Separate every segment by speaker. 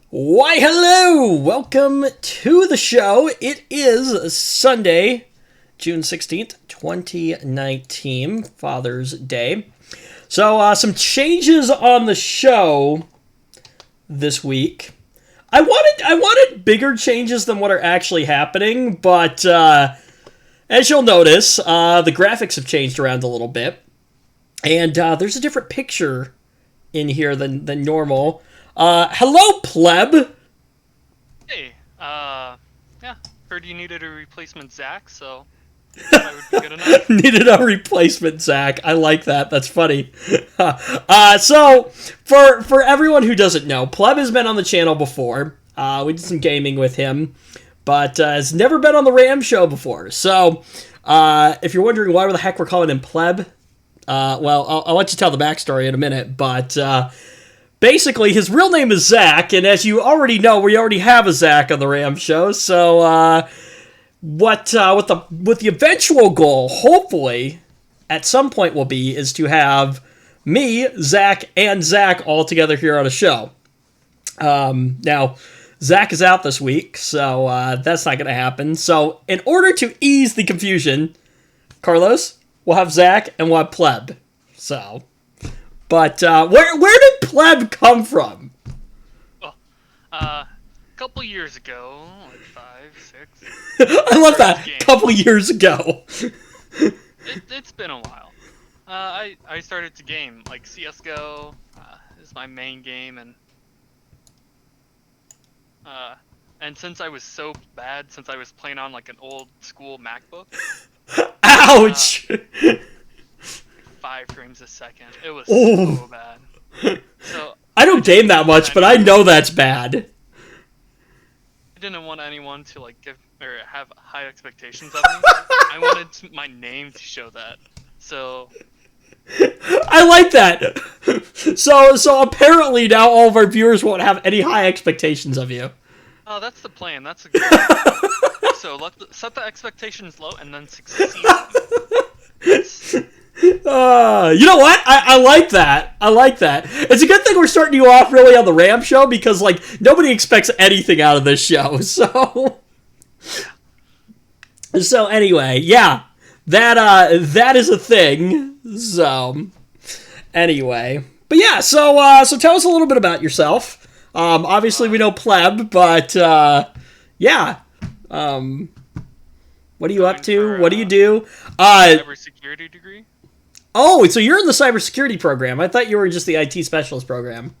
Speaker 1: Why, hello! Welcome to the show. It is Sunday, June 16th, 2019, Father's Day. So, some changes on the show this week. I wanted bigger changes than what are actually happening, but as you'll notice, the graphics have changed around a little bit. And there's a different picture in here than normal. Hello, pleb.
Speaker 2: Hey, yeah, heard you needed a replacement Zach, so that would be good enough.
Speaker 1: Needed a replacement, Zach. I like that. That's funny. So, for everyone who doesn't know, Pleb has been on the channel before. We did some gaming with him, but has never been on the Ram show before. So, if you're wondering why the heck we're calling him Pleb, well, I'll let you tell the backstory in a minute, but basically, his real name is Zach, and as you already know, we already have a Zach on the Ram show. So, with the eventual goal, hopefully, at some point will be is to have me, Zach, and Zach all together here on a show. Now, Zach is out this week, so that's not going to happen. So, in order to ease the confusion, Carlos, we'll have Zach and we'll have Pleb. So. But where did Pleb come from?
Speaker 2: Well, a couple years ago, like 5, 6.
Speaker 1: I love that. A couple years ago.
Speaker 2: It's been a while. I started to game like CS:GO is my main game, and since I was so bad, since I was playing on like an old school MacBook.
Speaker 1: Ouch.
Speaker 2: 5 frames a second. It was
Speaker 1: Ooh.
Speaker 2: so bad. So
Speaker 1: I don't game that much, but I know that's bad.
Speaker 2: I didn't want anyone to like give or have high expectations of me. I wanted my name to show that. So
Speaker 1: I like that. So apparently now all of our viewers won't have any high expectations of you.
Speaker 2: oh, that's the plan. That's a good so set the expectations low and then succeed.
Speaker 1: You know what? I like that. I like that. It's a good thing we're starting you off really on the Ram show because, like, nobody expects anything out of this show. So anyway, yeah, that is a thing. So anyway, but yeah, so tell us a little bit about yourself. Obviously we know Pleb, but yeah, what are you up to? What do you do?
Speaker 2: Cybersecurity degree.
Speaker 1: Oh, so you're in the cybersecurity program. I thought you were just the IT specialist program.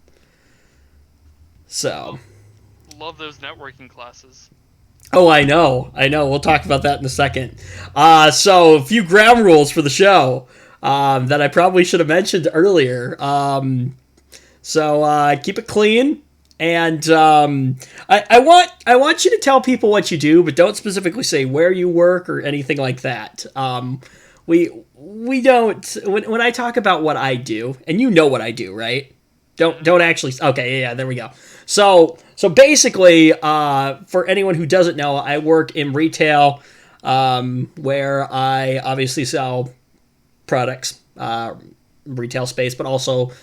Speaker 1: So.
Speaker 2: Love those networking classes.
Speaker 1: Oh, I know. We'll talk about that in a second. So, a few ground rules for the show that I probably should have mentioned earlier. So, keep it clean. And I want you to tell people what you do, but don't specifically say where you work or anything like that. We don't when I talk about what I do, and you know what I do, right? Don't actually. Okay, yeah, there we go. So basically, for anyone who doesn't know, I work in retail, where I obviously sell products, retail space, but also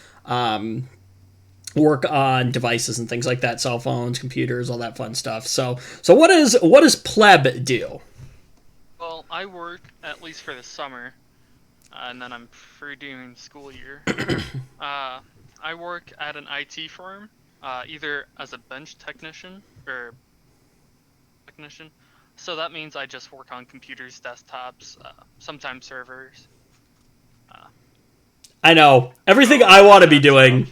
Speaker 1: work on devices and things like that, cell phones, computers, all that fun stuff. So what does Pleb do?
Speaker 2: Well, I work at least for the summer, and then I'm free during school year. I work at an IT firm, either as a bench technician or technician. So that means I just work on computers, desktops, sometimes servers.
Speaker 1: I know everything I want to be doing.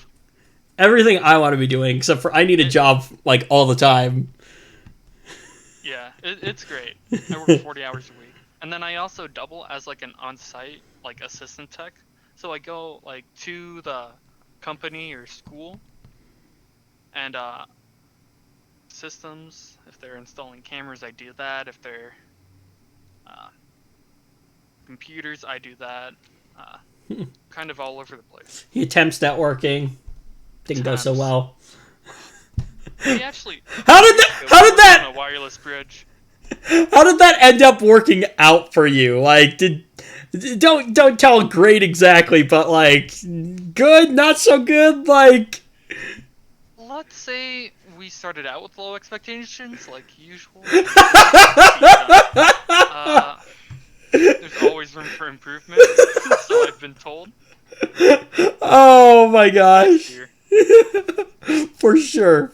Speaker 1: Everything I want to be doing, except for I need a job like all the time.
Speaker 2: Yeah, it's great. I work 40 hours a week. And then I also double as like an on-site like assistant tech. So I go like to the company or school and systems, if they're installing cameras, I do that. If they're computers, I do that. Kind of all over the place.
Speaker 1: He attempts networking. Didn't go so well.
Speaker 2: He actually
Speaker 1: How did that
Speaker 2: on a wireless bridge.
Speaker 1: How did that end up working out for you? Like, don't tell great exactly, but like good, not so good, like.
Speaker 2: Let's say we started out with low expectations, like usual. There's always room for improvement, so I've been told.
Speaker 1: Oh my gosh. For sure.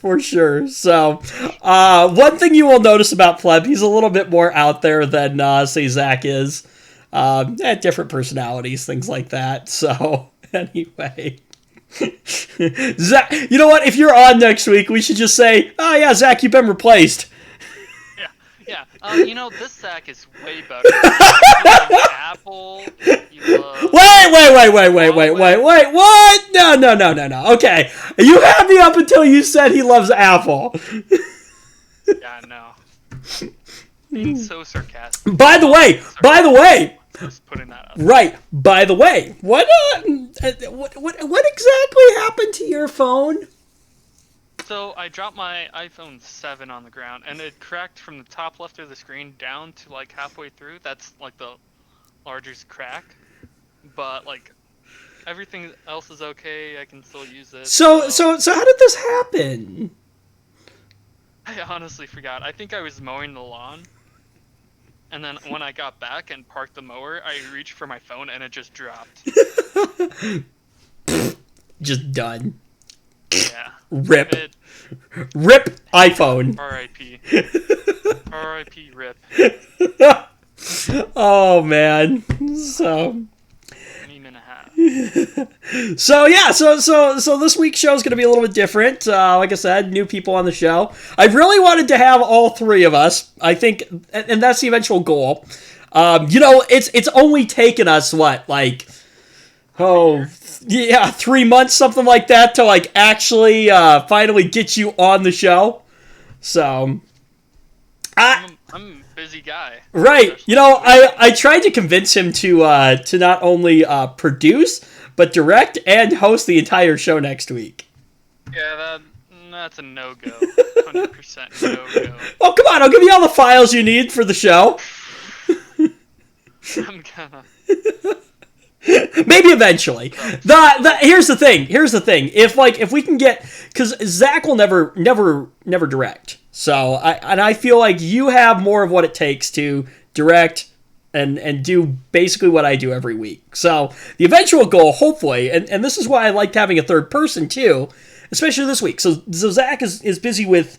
Speaker 1: So, one thing you will notice about Pleb, he's a little bit more out there than, say, Zach is. Different personalities, things like that. So, anyway. Zach, you know what? If you're on next week, we should just say, oh yeah, Zach, you've been replaced.
Speaker 2: Yeah. This Zach is way better. You love Apple. You love...
Speaker 1: Wait. What? No. Okay. You had me up until you said he loves Apple.
Speaker 2: Yeah, no. Being so sarcastic.
Speaker 1: By the way.
Speaker 2: Just putting that up.
Speaker 1: Right. By the way, what exactly happened to your phone?
Speaker 2: So I dropped my iPhone 7 on the ground, and it cracked from the top left of the screen down to like halfway through. That's like the largest crack, but like everything else is okay. I can still use it.
Speaker 1: So how did this happen?
Speaker 2: I honestly forgot. I think I was mowing the lawn, and then when I got back and parked the mower, I reached for my phone and it just dropped.
Speaker 1: Just done.
Speaker 2: Yeah.
Speaker 1: Rip iPhone.
Speaker 2: R.I.P. R.I.P. Rip.
Speaker 1: Oh man. So.
Speaker 2: Meme and a half.
Speaker 1: So this week's show is going to be a little bit different. Like I said, new people on the show. I really wanted to have all three of us. I think, and that's the eventual goal. It's only taken us yeah, 3 months, something like that, to like actually finally get you on the show. So,
Speaker 2: I'm a busy guy.
Speaker 1: Right. I tried to convince him to not only produce but direct and host the entire show next week.
Speaker 2: Yeah, that's a no-go. 100% no-go.
Speaker 1: Oh, come on, I'll give you all the files you need for the show.
Speaker 2: I'm gonna...
Speaker 1: Maybe eventually. Here's the thing. If we can get, because Zach will never direct. So I feel like you have more of what it takes to direct and do basically what I do every week. So the eventual goal, hopefully, and this is why I liked having a third person too, especially this week. So Zach is busy with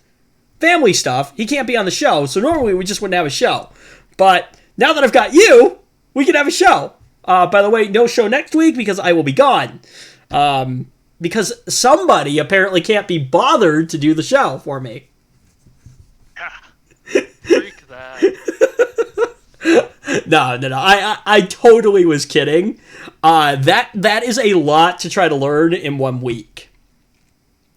Speaker 1: family stuff. He can't be on the show. So normally we just wouldn't have a show. But now that I've got you, we can have a show. By the way, no show next week because I will be gone. Because somebody apparently can't be bothered to do the show for me.
Speaker 2: Freak that.
Speaker 1: No. I totally was kidding. That is a lot to try to learn in 1 week.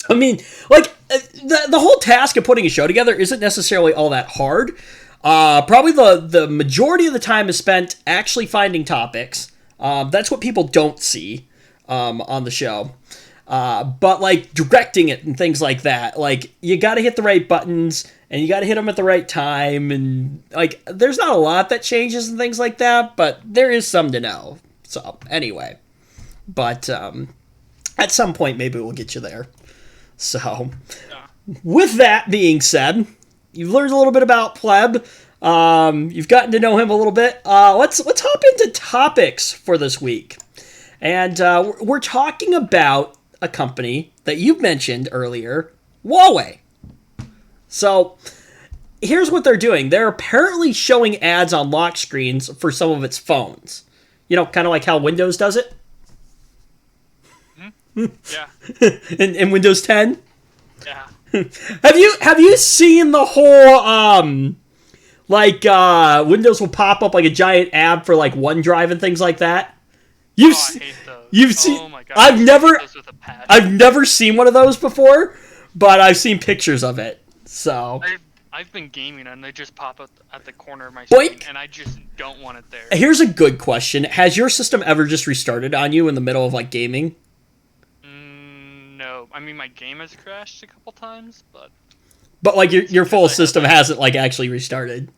Speaker 1: I mean, the whole task of putting a show together isn't necessarily all that hard. Probably the majority of the time is spent actually finding topics. That's what people don't see on the show. But directing it and things like that, you got to hit the right buttons and you got to hit them at the right time, and there's not a lot that changes and things like that, but there is some to know. So anyway, but at some point maybe we'll get you there. So with that being said, you've learned a little bit about Pleb. You've gotten to know him a little bit. Let's hop into topics for this week. And we're talking about a company that you've mentioned earlier, Huawei. So here's what they're doing. They're apparently showing ads on lock screens for some of its phones. Kind of like how Windows does it.
Speaker 2: Yeah.
Speaker 1: in Windows 10?
Speaker 2: Yeah.
Speaker 1: Have you seen the whole Windows will pop up like a giant ad for OneDrive and things like that?
Speaker 2: I hate those.
Speaker 1: You've seen?
Speaker 2: Oh my God.
Speaker 1: I've never seen one of those before, but I've seen pictures of it. So
Speaker 2: I've been gaming and they just pop up at the corner of my screen, and I just don't want it there.
Speaker 1: Here's a good question: has your system ever just restarted on you in the middle of gaming?
Speaker 2: No, I mean my game has crashed a couple times, but
Speaker 1: your full system hasn't actually restarted.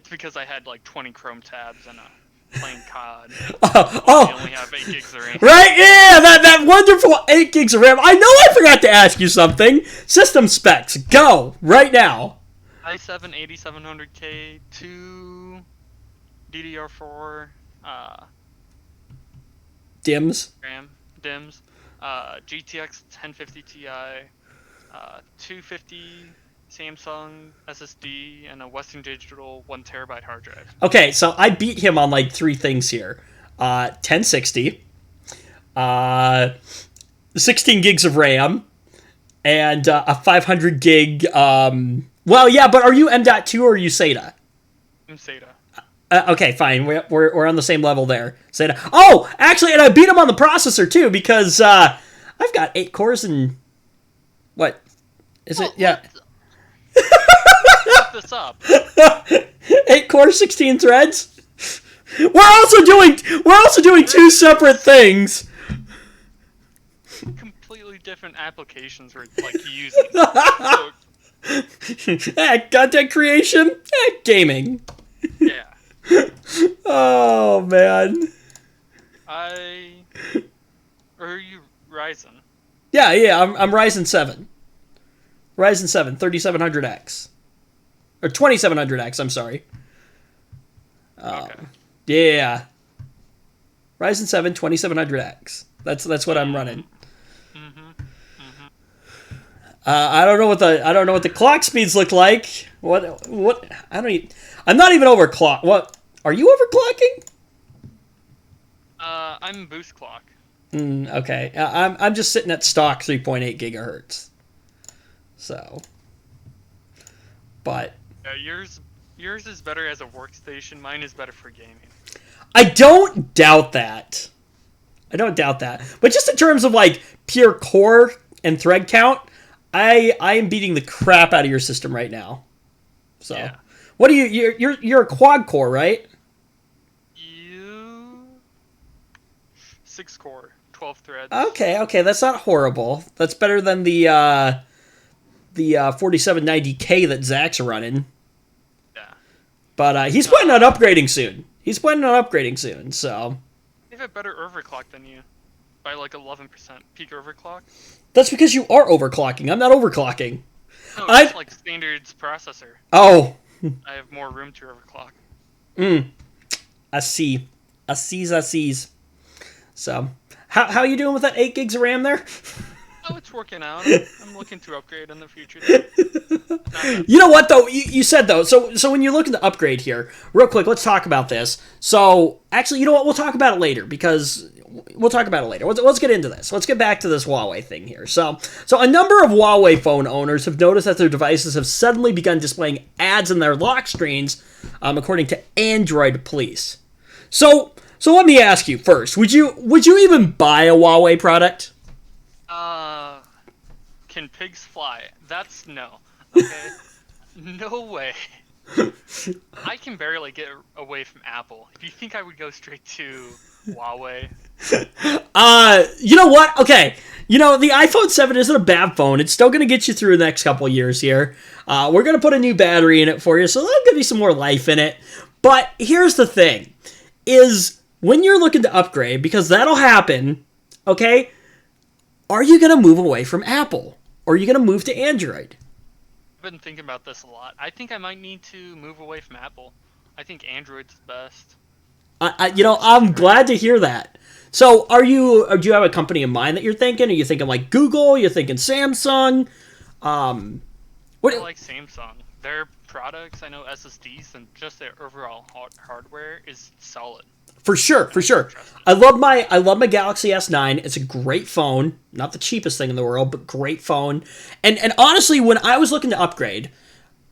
Speaker 2: It's because I had 20 Chrome tabs and playing COD.
Speaker 1: Oh,
Speaker 2: I only have 8 gigs of RAM.
Speaker 1: right? Yeah, that wonderful 8 gigs of RAM. I know I forgot to ask you something. System specs, go right now.
Speaker 2: i7 8700K, 2 DDR4
Speaker 1: Dims.
Speaker 2: RAM DIMMs, GTX 1050 Ti, 250 Samsung SSD, and a Western Digital 1 TB hard drive.
Speaker 1: Okay, so I beat him on like 3 things here. 1060, 16 gigs of RAM, and a 500 gig. Well, yeah, but are you M.2 or are you SATA?
Speaker 2: I'm SATA.
Speaker 1: Okay, fine. We're on the same level there. SATA. Oh, actually, and I beat him on the processor too because I've got 8 cores and what is it? Yeah,
Speaker 2: Look this up.
Speaker 1: 8 cores, 16 threads. We're also doing 2 separate things.
Speaker 2: Completely different applications we're like using. So,
Speaker 1: Content creation, gaming.
Speaker 2: yeah.
Speaker 1: Oh man.
Speaker 2: Or are you Ryzen?
Speaker 1: Yeah. I'm Ryzen 7. Ryzen 7 3700X. Or 2700X. I'm sorry.
Speaker 2: Okay.
Speaker 1: Yeah. Ryzen 7 2700X. That's what I'm running. I don't know what the clock speeds look like. What I'm not even overclock. What are you overclocking?
Speaker 2: I'm boost clock.
Speaker 1: Okay. I'm just sitting at stock 3.8 gigahertz. So, but
Speaker 2: Yeah, yours is better as a workstation. Mine is better for gaming.
Speaker 1: I don't doubt that. But just in terms of like pure core and thread count, I am beating the crap out of your system right now. So,
Speaker 2: Yeah.
Speaker 1: what do you're a quad core, right?
Speaker 2: 6 core, 12 threads.
Speaker 1: Okay, that's not horrible. That's better than the 4790K that Zach's running.
Speaker 2: Yeah.
Speaker 1: But he's planning on upgrading soon. So
Speaker 2: I have a better overclock than you by like 11% peak overclock.
Speaker 1: that's because you are overclocking. I'm not overclocking.
Speaker 2: No, it's like standards processor.
Speaker 1: Oh.
Speaker 2: I have more room to overclock.
Speaker 1: I see. So, how are you doing with that 8 gigs of RAM there?
Speaker 2: Oh, it's working out. I'm looking to upgrade in the future.
Speaker 1: You know what though? You said though. So when you're looking to upgrade here, real quick, let's talk about this. So actually, you know what? We'll talk about it later because we'll talk about it later. Let's get into this. Let's get back to this Huawei thing here. So a number of Huawei phone owners have noticed that their devices have suddenly begun displaying ads in their lock screens, according to Android police. So let me ask you first: Would you even buy a Huawei product?
Speaker 2: Can pigs fly? That's no. Okay. No way. I can barely get away from Apple. Do you think I would go straight to Huawei?
Speaker 1: You know what? Okay. You know, the iPhone 7 isn't a bad phone. It's still going to get you through the next couple years here. We're going to put a new battery in it for you, so that'll give you some more life in it. But here's the thing, is when you're looking to upgrade, because that'll happen, okay, are you going to move away from Apple? Or are you going to move to Android?
Speaker 2: I've been thinking about this a lot. I think I might need to move away from Apple. I think Android's best.
Speaker 1: I'm glad to hear that. So, do you have a company in mind that you're thinking? Are you thinking like Google? You're thinking Samsung?
Speaker 2: I like Samsung. Their products, I know SSDs, and just their overall hardware is solid.
Speaker 1: For sure. I love my Galaxy S9. It's a great phone. Not the cheapest thing in the world, but great phone. And honestly, when I was looking to upgrade,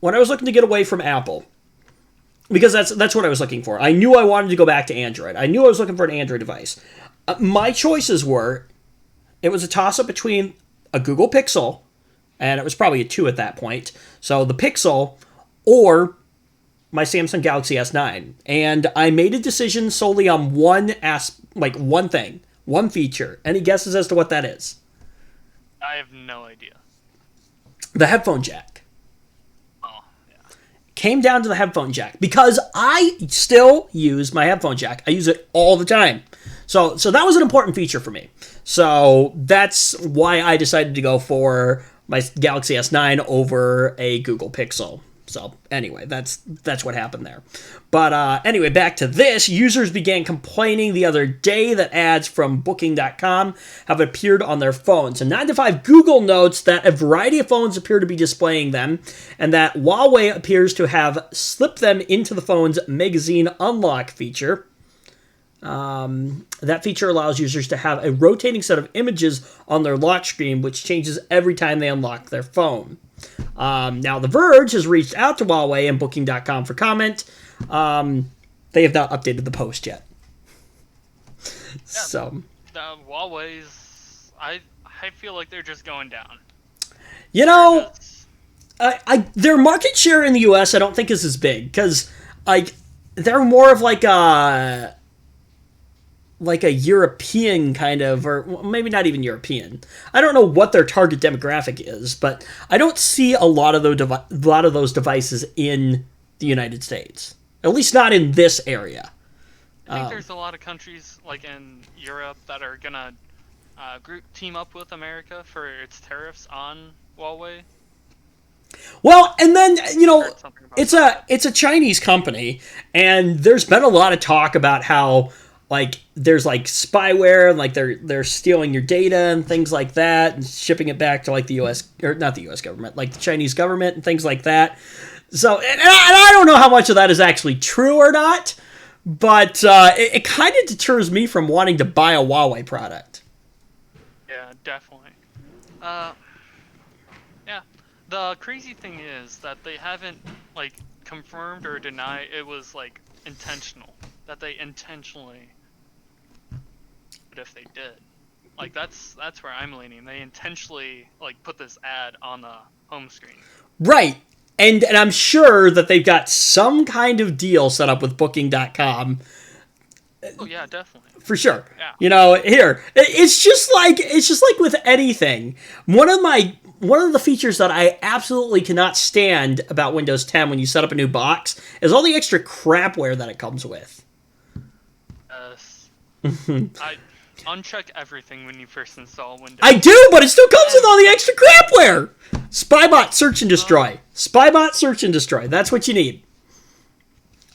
Speaker 1: when I was looking to get away from Apple, because that's what I was looking for. I knew I wanted to go back to Android. I knew I was looking for an Android device. My choices were, it was a toss-up between a Google Pixel, and it was probably a 2 at that point. So the Pixel, or my Samsung Galaxy S9, and I made a decision solely on one thing, one feature. Any guesses as to what that is?
Speaker 2: I have no idea.
Speaker 1: The headphone jack.
Speaker 2: Oh, yeah.
Speaker 1: came down to the headphone jack, because I still use my headphone jack. I use it all the time. So that was an important feature for me. So that's why I decided to go for my Galaxy S9 over a Google Pixel. So anyway, that's what happened there. But anyway, back to this. Users began complaining the other day that ads from Booking.com have appeared on their phones. And 9 to 5 Google notes that a variety of phones appear to be displaying them, and that Huawei appears to have slipped them into the phone's magazine unlock feature. That feature allows users to have a rotating set of images on their lock screen, which changes every time they unlock their phone. Now, The Verge has reached out to Huawei and Booking.com for comment. They have not updated the post yet.
Speaker 2: Yeah,
Speaker 1: so,
Speaker 2: Huawei's, I feel like they're just going down.
Speaker 1: You know, their market share in the U.S. I don't think is as big, because they're more of like a European kind of, or maybe not even European. I don't know what their target demographic is, but I don't see a lot of those devices in the United States. At least not in this area.
Speaker 2: I think there's a lot of countries like in Europe that are gonna team up with America for its tariffs on Huawei.
Speaker 1: Well, and then, you know, it's a Chinese company, and there's been a lot of talk about how there's spyware, and they're stealing your data and things like that, and shipping it back to the U.S. or not the U.S. government, the Chinese government and things like that. So, and I don't know how much of that is actually true or not, but it kind of deters me from wanting to buy a Huawei product.
Speaker 2: Yeah, definitely. Yeah. The crazy thing is that they haven't confirmed or denied it was intentional. That they intentionally. But if they did, that's where I'm leaning. They intentionally put this ad on the home screen.
Speaker 1: Right. And I'm sure that they've got some kind of deal set up with Booking.com.
Speaker 2: Oh yeah, definitely.
Speaker 1: For sure.
Speaker 2: Yeah.
Speaker 1: You know, here it's just like with anything. One of the features that I absolutely cannot stand about Windows 10 when you set up a new box is all the extra crapware that it comes with.
Speaker 2: I uncheck everything when you first install Windows.
Speaker 1: I do, but it still comes with all the extra crapware. Spybot Search and Destroy. Spybot Search and Destroy. That's what you need.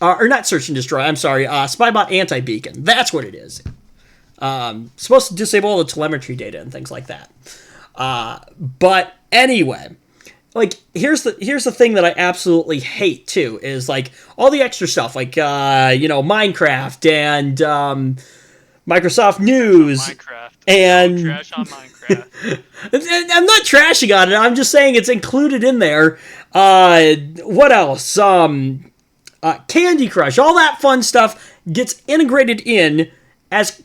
Speaker 1: Or not Search and Destroy. I'm sorry. Spybot Anti-Beacon. That's what it is. Supposed to disable all the telemetry data and things like that. But anyway, here's the thing that I absolutely hate too is all the extra stuff Minecraft and Microsoft News.
Speaker 2: Minecraft.
Speaker 1: And
Speaker 2: trash on Minecraft.
Speaker 1: I'm not trashing on it. I'm just saying it's included in there. What else? Candy Crush. All that fun stuff gets integrated in as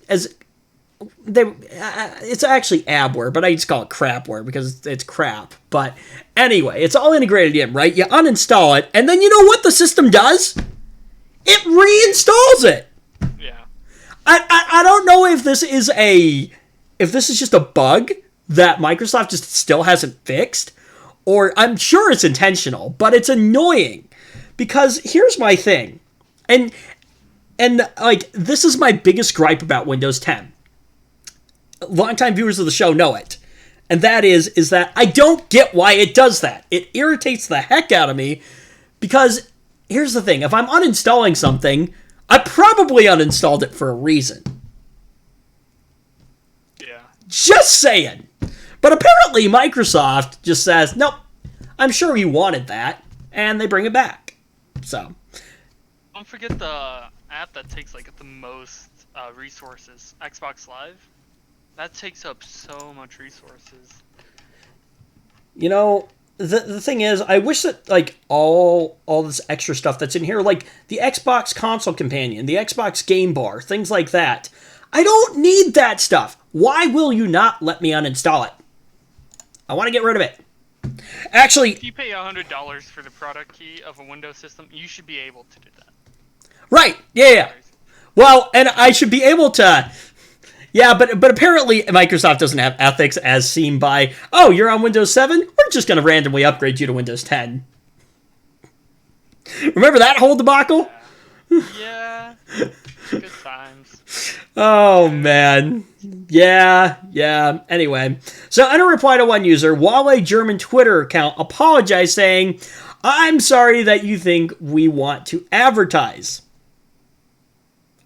Speaker 1: it's actually abware, but I just call it crapware because it's crap. But anyway, it's all integrated in, right? You uninstall it, and then you know what the system does? It reinstalls it.
Speaker 2: Yeah.
Speaker 1: I don't know if this is just a bug that Microsoft just still hasn't fixed, or I'm sure it's intentional, but it's annoying because here's my thing, and this is my biggest gripe about Windows 10. Longtime viewers of the show know it, and that is that I don't get why it does that. It irritates the heck out of me because here's the thing: if I'm uninstalling something, I probably uninstalled it for a reason.
Speaker 2: Yeah.
Speaker 1: Just saying. But apparently Microsoft just says, nope, I'm sure you wanted that, and they bring it back. So.
Speaker 2: Don't forget the app that takes the most resources, Xbox Live. That takes up so much resources.
Speaker 1: You know, the thing is, I wish that all this extra stuff that's in here, the Xbox Console Companion, the Xbox Game Bar, things like that. I don't need that stuff. Why will you not let me uninstall it? I want to get rid of it. Actually,
Speaker 2: if you pay $100 for the product key of a Windows system, you should be able to do that.
Speaker 1: Right? Yeah. Well, and I should be able to. Yeah, but apparently Microsoft doesn't have ethics as seen by, oh, you're on Windows 7? We're just going to randomly upgrade you to Windows 10. Remember that whole debacle?
Speaker 2: Yeah. Good times.
Speaker 1: Oh, man. Yeah. Anyway, so in a reply to one user, Huawei German Twitter account apologized saying, "I'm sorry that you think we want to advertise."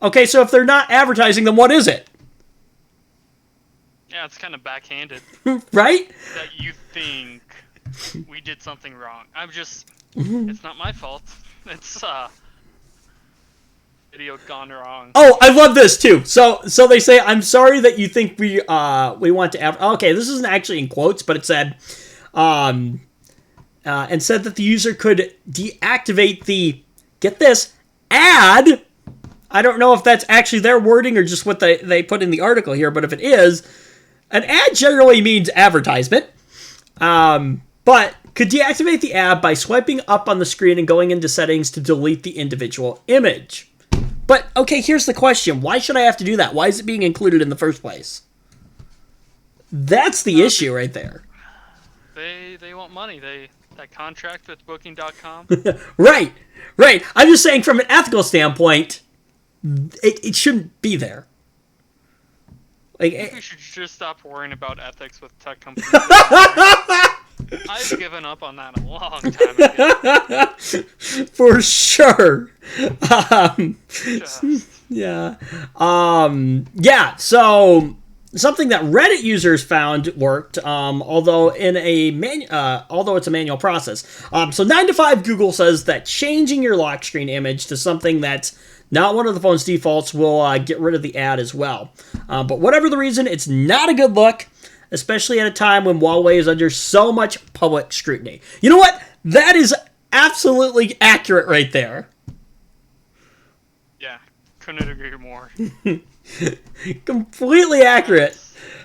Speaker 1: Okay, so if they're not advertising, then what is it?
Speaker 2: Yeah, it's kind of backhanded.
Speaker 1: Right?
Speaker 2: That you think we did something wrong. It's not my fault. It's, video gone wrong.
Speaker 1: Oh, I love this too. So they say, "I'm sorry that you think we want to." Okay, this isn't actually in quotes, but it said, and said that the user could deactivate the, get this, ad. I don't know if that's actually their wording or just what they put in the article here, but if it is, an ad generally means advertisement. But could deactivate the ad by swiping up on the screen and going into settings to delete the individual image. But, okay, here's the question. Why should I have to do that? Why is it being included in the first place? That's the issue right there.
Speaker 2: They want money. That contract with Booking.com.
Speaker 1: Right. I'm just saying from an ethical standpoint, it shouldn't be there.
Speaker 2: I think we should just stop worrying about ethics with tech companies. I've given up on that a long time ago.
Speaker 1: For sure.
Speaker 2: Yeah.
Speaker 1: So something that Reddit users found worked, although it's a manual process. So 9 to 5 Google says that changing your lock screen image to something that's not one of the phone's defaults will get rid of the ad as well. But whatever the reason, it's not a good look, especially at a time when Huawei is under so much public scrutiny. You know what? That is absolutely accurate right there.
Speaker 2: Yeah, couldn't agree more.
Speaker 1: Completely accurate.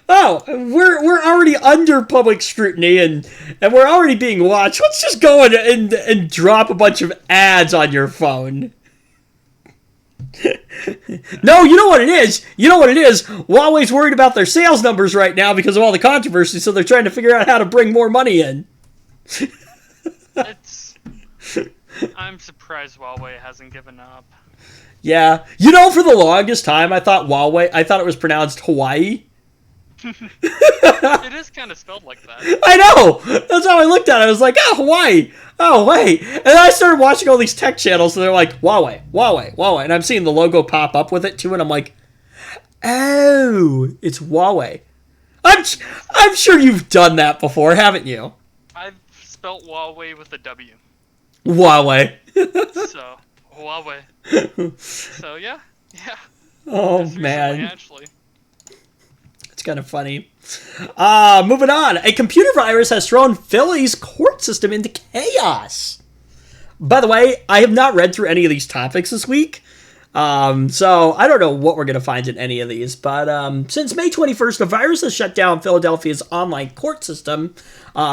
Speaker 1: Oh, we're already under public scrutiny and we're already being watched. Let's just go and drop a bunch of ads on your phone. No, you know what it is? Huawei's worried about their sales numbers right now because of all the controversy, so they're trying to figure out how to bring more money in.
Speaker 2: I'm surprised Huawei hasn't given up.
Speaker 1: Yeah. For the longest time, I thought it was pronounced Hawaii.
Speaker 2: It is kind of spelled like that.
Speaker 1: I know! That's how I looked at it. I was like, Hawaii! Oh, wait. And then I started watching all these tech channels, and they're like, Huawei. And I'm seeing the logo pop up with it, too, and I'm like, oh, it's Huawei. I'm sure you've done that before, haven't you?
Speaker 2: I've spelt Huawei with a W.
Speaker 1: Huawei.
Speaker 2: So, Huawei. So, yeah.
Speaker 1: Oh,
Speaker 2: just
Speaker 1: man.
Speaker 2: recently, actually.
Speaker 1: It's kind of funny. Moving on. A computer virus has thrown Philly's court system into chaos. By the way, I have not read through any of these topics this week. So I don't know what we're going to find in any of these. But since May 21st, a virus has shut down Philadelphia's online court system,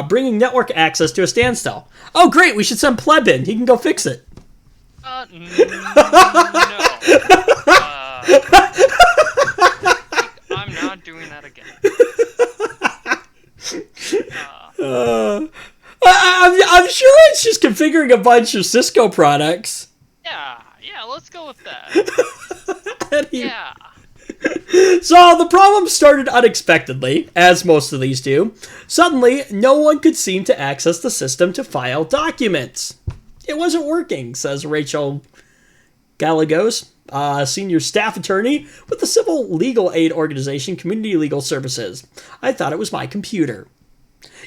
Speaker 1: bringing network access to a standstill. Oh, great. We should send Pleb in. He can go fix it.
Speaker 2: No. I'm not doing that again.
Speaker 1: I'm sure it's just configuring a bunch of Cisco products.
Speaker 2: Yeah, let's go with that. Yeah.
Speaker 1: So the problem started unexpectedly, as most of these do. Suddenly, no one could seem to access the system to file documents. It wasn't working, says Rachel Gallegos, senior staff attorney with the civil legal aid organization Community Legal Services. I thought it was my computer.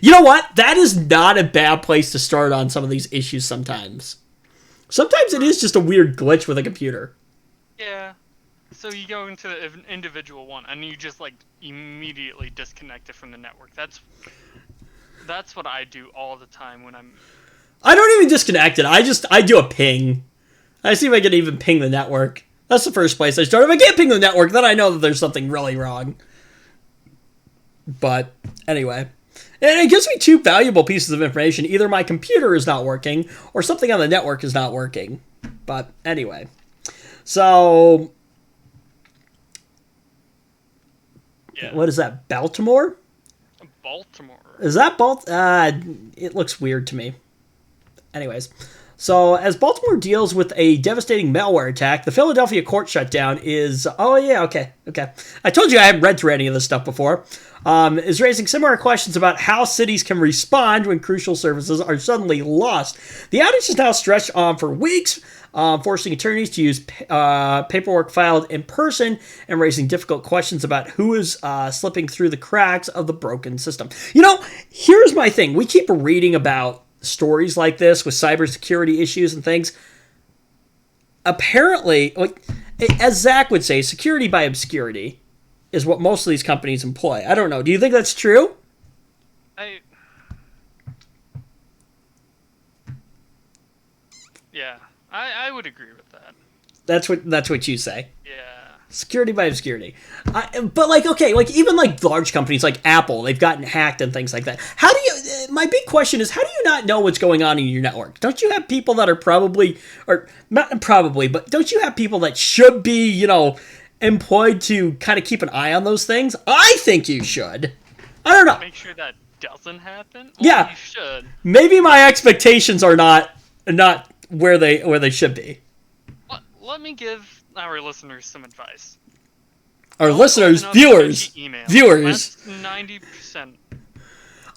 Speaker 1: You know what? That is not a bad place to start on some of these issues sometimes. Sometimes it is just a weird glitch with a computer.
Speaker 2: Yeah. So you go into an individual one and you just immediately disconnect it from the network. That's what I do all the time when
Speaker 1: I don't even disconnect it. I do a ping. I see if I can even ping the network. That's the first place I start. If I can't ping the network, then I know that there's something really wrong. But anyway. And it gives me two valuable pieces of information. Either my computer is not working, or something on the network is not working. But anyway. So...
Speaker 2: Yeah.
Speaker 1: What is that? Baltimore?
Speaker 2: Baltimore.
Speaker 1: Is that it looks weird to me. Anyways. So, as Baltimore deals with a devastating malware attack, the Philadelphia court shutdown is... Oh, yeah, okay. I told you I hadn't read through any of this stuff before. Is raising similar questions about how cities can respond when crucial services are suddenly lost. The outage is now stretched on for weeks, forcing attorneys to use paperwork filed in person and raising difficult questions about who is slipping through the cracks of the broken system. You know, here's my thing. We keep reading about stories like this with cybersecurity issues and things. Apparently, like, as Zach would say, security by obscurity is what most of these companies employ. I don't know. Do you think that's true?
Speaker 2: Yeah, I would agree with that.
Speaker 1: That's what you say.
Speaker 2: Yeah.
Speaker 1: Security by obscurity. But, like, okay, like, even, like, large companies like Apple, they've gotten hacked and things like that. How do you... My big question is, how do you not know what's going on in your network? Don't you have people that are probably... Or, not probably, but don't you have people that should be, you know, employed to kind of keep an eye on those things? I think you should. I don't know.
Speaker 2: Make sure that doesn't happen? Well,
Speaker 1: yeah.
Speaker 2: You should.
Speaker 1: Maybe my expectations are not where they should be.
Speaker 2: Let me give our listeners some advice.
Speaker 1: Our listeners, viewers.
Speaker 2: That's 90%.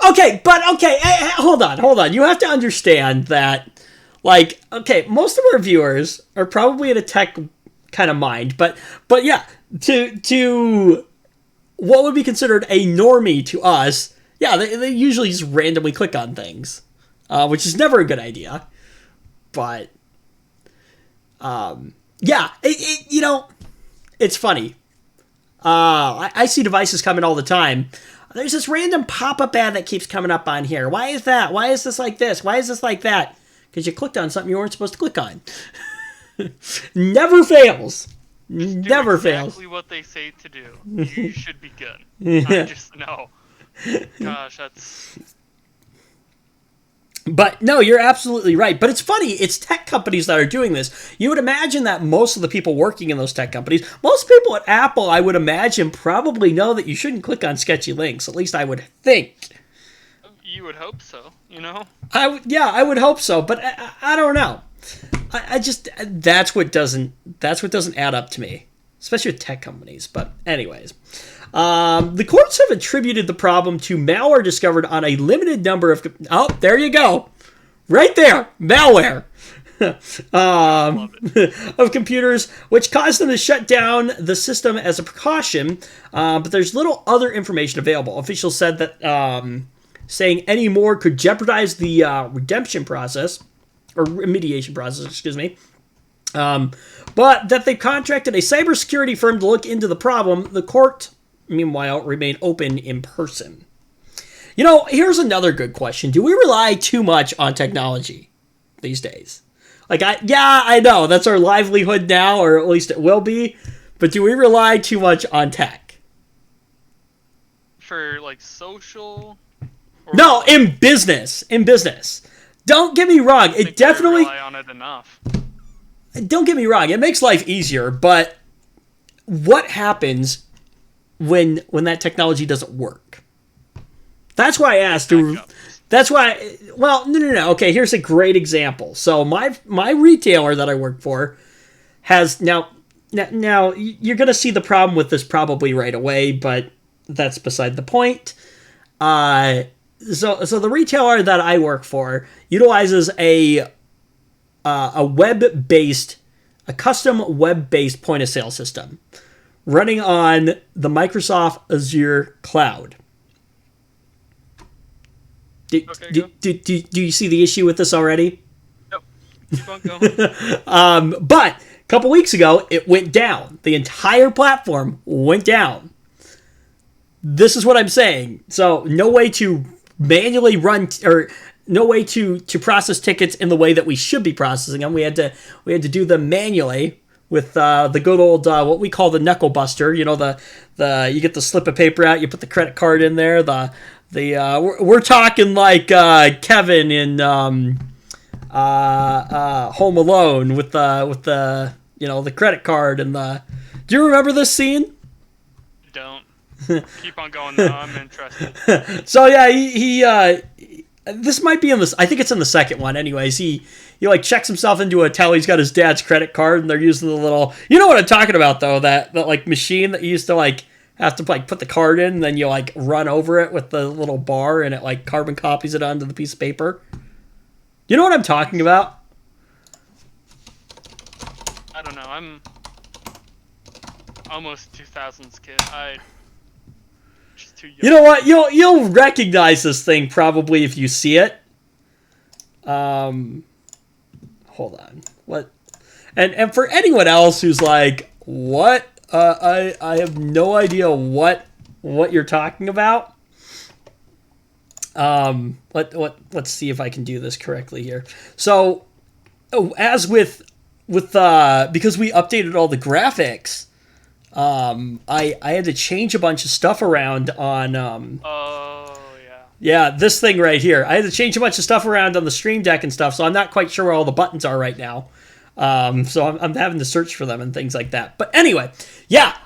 Speaker 1: Okay, hey, hold on. You have to understand that, like, okay, most of our viewers are probably in a tech kind of mind, but yeah, to what would be considered a normie to us, yeah, they usually just randomly click on things, which is never a good idea. But, yeah, you know, it's funny. I see devices coming all the time. There's this random pop-up ad that keeps coming up on here. Why is that? Why is this like this? Why is this like that? Because you clicked on something you weren't supposed to click on. Never fails. Never fails.
Speaker 2: Exactly what they say to do. You should be good. I just know. Gosh, that's...
Speaker 1: But no, you're absolutely right. But it's funny, it's tech companies that are doing this. You would imagine that most of the people working in those tech companies, most people at Apple, I would imagine, probably know that you shouldn't click on sketchy links. At least I would think.
Speaker 2: You would hope so, you know?
Speaker 1: I would hope so, but I don't know. I just, that's what doesn't add up to me, especially with tech companies. But anyways. The courts have attributed the problem to malware discovered on a limited number of... Oh, there you go. Right there. Malware. Of computers, which caused them to shut down the system as a precaution. But there's little other information available. Officials said that saying any more could jeopardize the redemption process, or remediation process, excuse me. But that they contracted a cybersecurity firm to look into the problem. The court... meanwhile, remain open in person. You know, here's another good question. Do we rely too much on technology these days? Like, I know, that's our livelihood now, or at least it will be, but do we rely too much on tech?
Speaker 2: For, like, social?
Speaker 1: No, in business. Don't get me wrong, it definitely...
Speaker 2: rely on it enough.
Speaker 1: Don't get me wrong, it makes life easier, but what happens when that technology doesn't work? That's why I asked. That's why. Well, no. Okay, here's a great example. So my retailer that I work for has now you're gonna see the problem with this probably right away, but that's beside the point. So the retailer that I work for utilizes a custom web-based point of sale system running on the Microsoft Azure cloud. Do you see the issue with this already?
Speaker 2: Nope. Keep on going.
Speaker 1: But a couple weeks ago, it went down. The entire platform went down. This is what I'm saying. So no way to manually run or no way to process tickets in the way that we should be processing them. We had to do them manually. With the good old what we call the knuckle buster, you know, the you get the slip of paper out, you put the credit card in there. We're talking like Kevin in Home Alone with the you know, the credit card and the. Do you remember this scene?
Speaker 2: Don't. Keep on going though. I'm interested.
Speaker 1: So yeah, he this might be in this. I think it's in the second one. Anyways, he like checks himself into a hotel. He's got his dad's credit card, and they're using the little. You know what I'm talking about, though? That like machine that you used to like have to like put the card in, and then you like run over it with the little bar, and it like carbon copies it onto the piece of paper. You know what I'm talking about?
Speaker 2: I don't know. I'm almost 2000s kid. Just too young.
Speaker 1: You know what? You'll recognize this thing probably if you see it. Hold on. What? And for anyone else who's like, what? I have no idea what you're talking about. Let's see if I can do this correctly here. So, as with because we updated all the graphics, I had to change a bunch of stuff around on
Speaker 2: Oh yeah.
Speaker 1: yeah, this thing right here. I had to change a bunch of stuff around on the Stream Deck and stuff, so I'm not quite sure where all the buttons are right now. So I'm having to search for them and things like that. But anyway, yeah,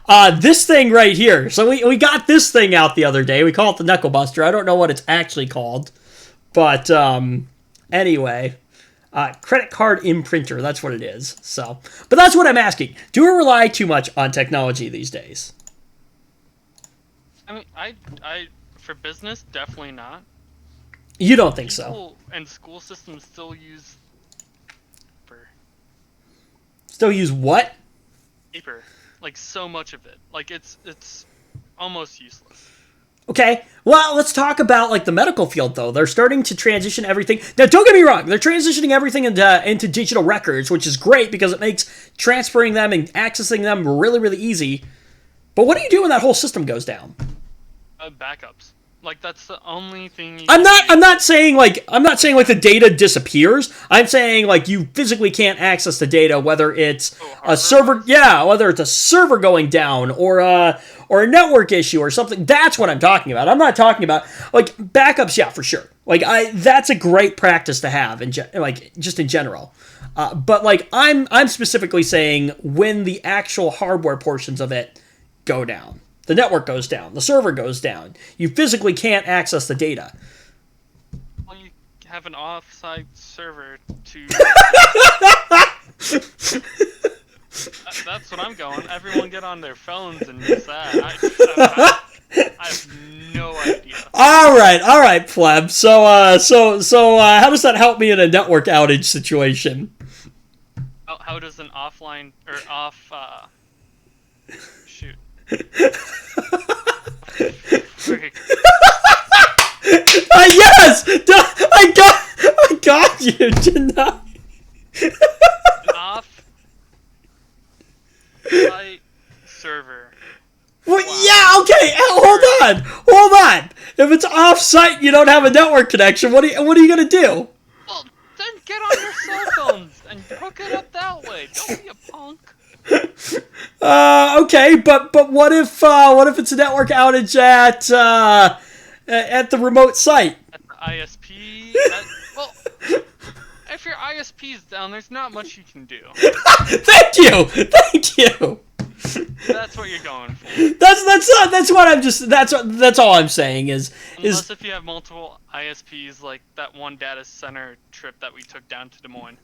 Speaker 1: this thing right here. So we got this thing out the other day. We call it the Knuckle Buster. I don't know what it's actually called. But anyway, credit card imprinter. That's what it is. So, but that's what I'm asking. Do we rely too much on technology these days?
Speaker 2: I mean, I for business, definitely not.
Speaker 1: You don't think so?
Speaker 2: People and school systems still use
Speaker 1: Still use what?
Speaker 2: paper. Like so much of it. Like it's almost useless.
Speaker 1: Okay, well, let's talk about like the medical field though. They're starting to transition everything. Now, don't get me wrong, they're transitioning everything into digital records, which is great because it makes transferring them and accessing them really, really easy. But what do you do when that whole system goes down?
Speaker 2: Backups. Like that's the only thing.
Speaker 1: I'm not saying like the data disappears. I'm saying like you physically can't access the data, whether it's a server, whether it's a server going down or a network issue or something. That's what I'm talking about. I'm not talking about like backups. Yeah, for sure. Like that's a great practice to have just in general. But like I'm specifically saying when the actual hardware portions of it go down. The network goes down. The server goes down. You physically can't access the data.
Speaker 2: Well, you have an off-site server to... That's what I'm going. Everyone get on their phones and use that. I have no idea.
Speaker 1: All right, pleb. So how does that help me in a network outage situation?
Speaker 2: How does an offline or off? Shoot.
Speaker 1: Yes, I got you. Didn't I?
Speaker 2: An off-site server.
Speaker 1: Well, yeah, okay. Hold on. If it's off-site, you don't have a network connection. What are you gonna do?
Speaker 2: Well, then get on your cell phones and hook it up that way. Don't be a punk.
Speaker 1: Okay, but what if it's a network outage at the remote site?
Speaker 2: At the ISP. Well, if your ISP is down, there's not much you can do.
Speaker 1: Thank you.
Speaker 2: That's what you're going for.
Speaker 1: That's all I'm saying is
Speaker 2: Unless if you have multiple ISPs, like that one data center trip that we took down to Des Moines.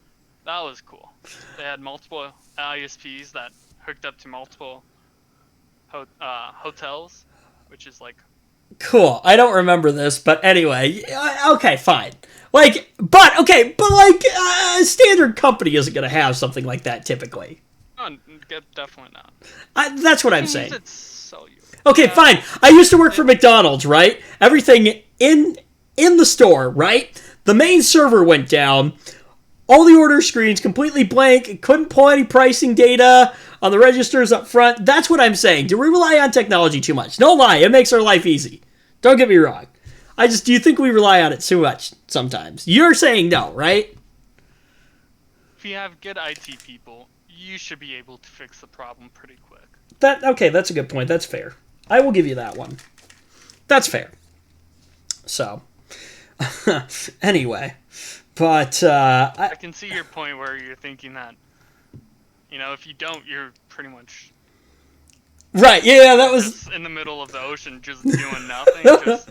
Speaker 2: That was cool. They had multiple ISPs that hooked up to multiple hotels, which is like...
Speaker 1: Cool. I don't remember this, but anyway, okay, fine. A standard company isn't going to have something like that typically.
Speaker 2: No, definitely not.
Speaker 1: That's what I'm saying.
Speaker 2: Okay,
Speaker 1: fine. I used to work for McDonald's, right? Everything in the store, right? The main server went down. All the order screens completely blank. Couldn't pull any pricing data on the registers up front. That's what I'm saying. Do we rely on technology too much? No lie. It makes our life easy. Don't get me wrong. Do you think we rely on it too much sometimes? You're saying no, right?
Speaker 2: If you have good IT people, you should be able to fix the problem pretty quick.
Speaker 1: Okay, that's a good point. That's fair. I will give you that one. That's fair. So, anyway... But,
Speaker 2: I can see your point where you're thinking that, if you don't, you're pretty much...
Speaker 1: Right, yeah, that was...
Speaker 2: Just in the middle of the ocean, just doing nothing, just...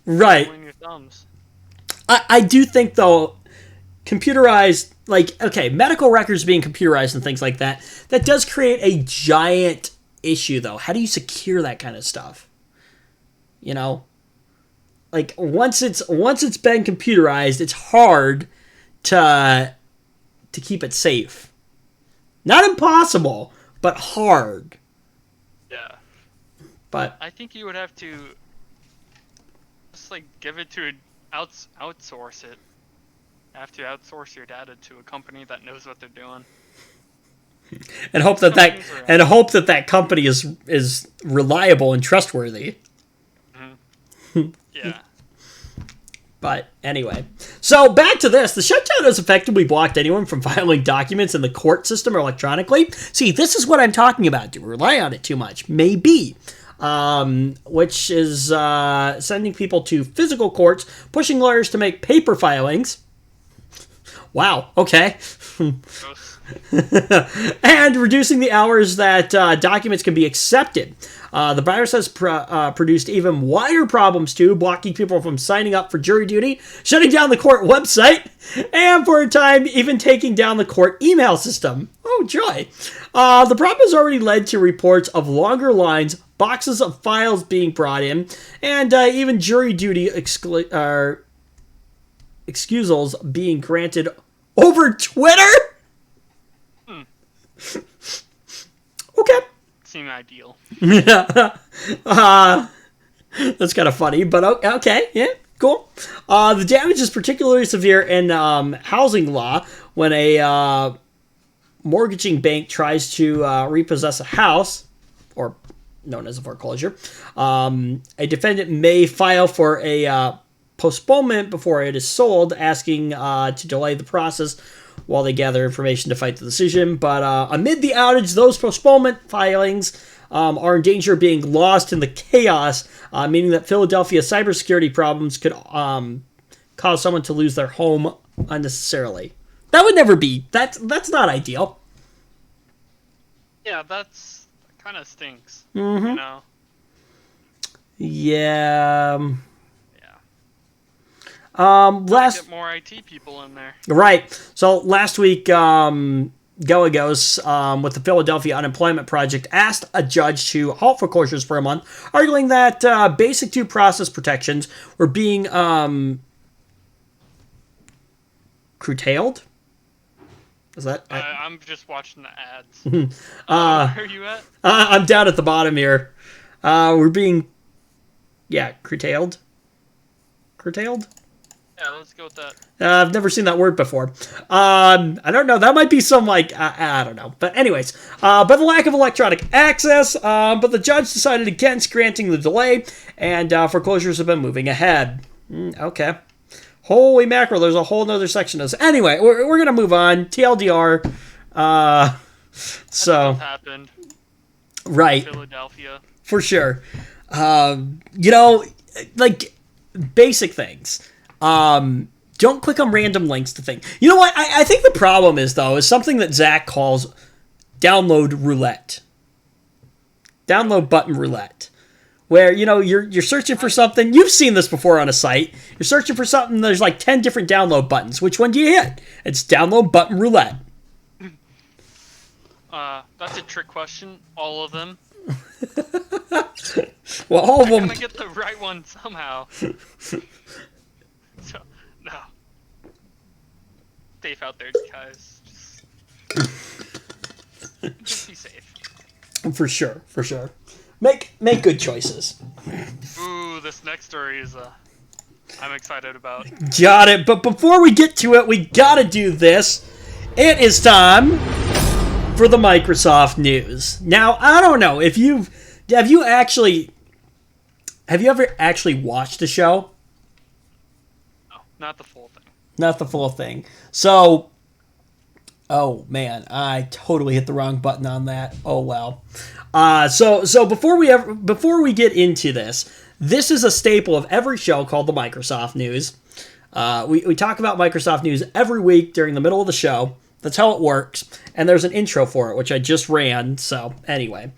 Speaker 1: Right.
Speaker 2: Twiddling your thumbs.
Speaker 1: I do think, though, computerized, like, okay, medical records being computerized and things like that, that does create a giant issue, though. How do you secure that kind of stuff? You know? Like, once it's been computerized, it's hard to keep it safe. Not impossible, but hard.
Speaker 2: Yeah.
Speaker 1: But
Speaker 2: I think you would have to just like give it to outsource it. Have to outsource your data to a company that knows what they're doing.
Speaker 1: and hope that company is reliable and trustworthy.
Speaker 2: Mm-hmm. Yeah.
Speaker 1: But anyway, so back to this. The shutdown has effectively blocked anyone from filing documents in the court system or electronically. See, this is what I'm talking about. Do we rely on it too much? Maybe. Which is sending people to physical courts, pushing lawyers to make paper filings. Wow, okay. And reducing the hours that documents can be accepted. The virus has produced even wider problems, too, blocking people from signing up for jury duty, shutting down the court website, and for a time, even taking down the court email system. Oh, joy. The problem has already led to reports of longer lines, boxes of files being brought in, and even jury duty excusals being granted over Twitter? Okay.
Speaker 2: Seem ideal.
Speaker 1: Yeah. That's kind of funny, but okay. Yeah, cool. The damage is particularly severe in housing law when a mortgaging bank tries to repossess a house, or known as a foreclosure. A defendant may file for a postponement before it is sold, asking to delay the process while they gather information to fight the decision. But amid the outage, those postponement filings are in danger of being lost in the chaos, meaning that Philadelphia cybersecurity problems could cause someone to lose their home unnecessarily. That would never be. That's not ideal.
Speaker 2: Yeah, that kind of stinks.
Speaker 1: Mm-hmm.
Speaker 2: You know?
Speaker 1: Yeah.
Speaker 2: Get more IT people in there.
Speaker 1: Right. So last week, Goagos, with the Philadelphia Unemployment Project, asked a judge to halt foreclosures for a month, arguing that basic due process protections were being curtailed. Is that?
Speaker 2: I'm just watching the ads. Where are you at?
Speaker 1: I'm down at the bottom here. We're being, curtailed. Curtailed?
Speaker 2: Yeah, let's go with that.
Speaker 1: I've never seen that word before. I don't know. That might be some, I don't know. But anyways, but the lack of electronic access, but the judge decided against granting the delay, and foreclosures have been moving ahead. Okay. Holy mackerel, there's a whole nother section of this. Anyway, we're going to move on. TLDR.
Speaker 2: That's what happened.
Speaker 1: Right.
Speaker 2: Philadelphia.
Speaker 1: For sure. Basic things. Don't click on random links to things. You know what? I think the problem is something that Zach calls download roulette. Download button roulette. Where, you're searching for something. You've seen this before on a site. You're searching for something. There's 10 different download buttons. Which one do you hit? It's download button roulette.
Speaker 2: That's a trick question. All of them.
Speaker 1: Well, all of them.
Speaker 2: I'm gonna get the right one somehow. So, no. Safe out there, guys. Just be safe.
Speaker 1: For sure. Make good choices.
Speaker 2: Ooh, this next story is I'm excited about.
Speaker 1: Got it. But before we get to it, we gotta do this. It is time for the Microsoft news. Now, I don't know if have you ever actually watched the show?
Speaker 2: No, not the full thing.
Speaker 1: Not the full thing. So, oh man, I totally hit the wrong button on that. Oh well. So before we get into this is a staple of every show called the Microsoft News. We talk about Microsoft News every week during the middle of the show. That's how it works. And there's an intro for it, which I just ran. So anyway,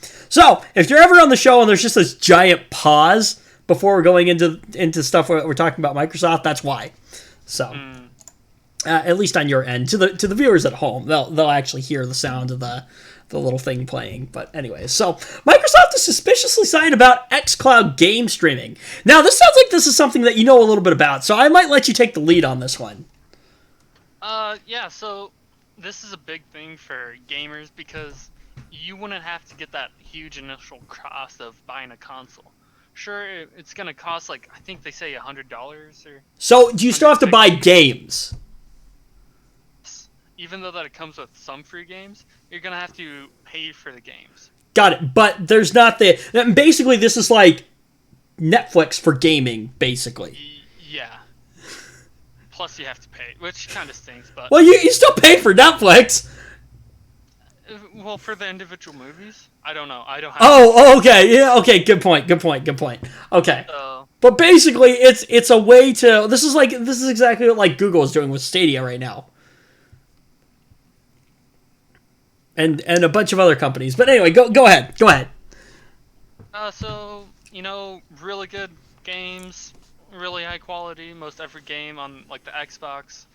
Speaker 1: if you're ever on the show and there's just this giant pause before we're going into stuff we're talking about Microsoft, that's why. So.
Speaker 2: Mm.
Speaker 1: At least on your end, to the viewers at home, they'll actually hear the sound of the little thing playing. But anyways, so Microsoft is suspiciously silent about xCloud game streaming. Now, this sounds like this is something that you know a little bit about, so I might let you take the lead on this one.
Speaker 2: Yeah. So this is a big thing for gamers because you wouldn't have to get that huge initial cost of buying a console. Sure, it's gonna cost like I think they say $100 or.
Speaker 1: So, do you still have to buy games?
Speaker 2: Even though that it comes with some free games, you're gonna have to pay for the games.
Speaker 1: Got it. But there's not the... Basically, this is like Netflix for gaming, basically.
Speaker 2: Yeah. Plus you have to pay, which kind of stinks, but...
Speaker 1: Well, you still pay for Netflix.
Speaker 2: Well, for the individual movies? I don't know. I don't have...
Speaker 1: Oh, okay. Yeah, okay. Good point. Okay. But basically, it's a way to... This is exactly what like Google is doing with Stadia right now. And a bunch of other companies. But anyway, go ahead.
Speaker 2: So, really good games, really high quality, most every game on, like, the Xbox,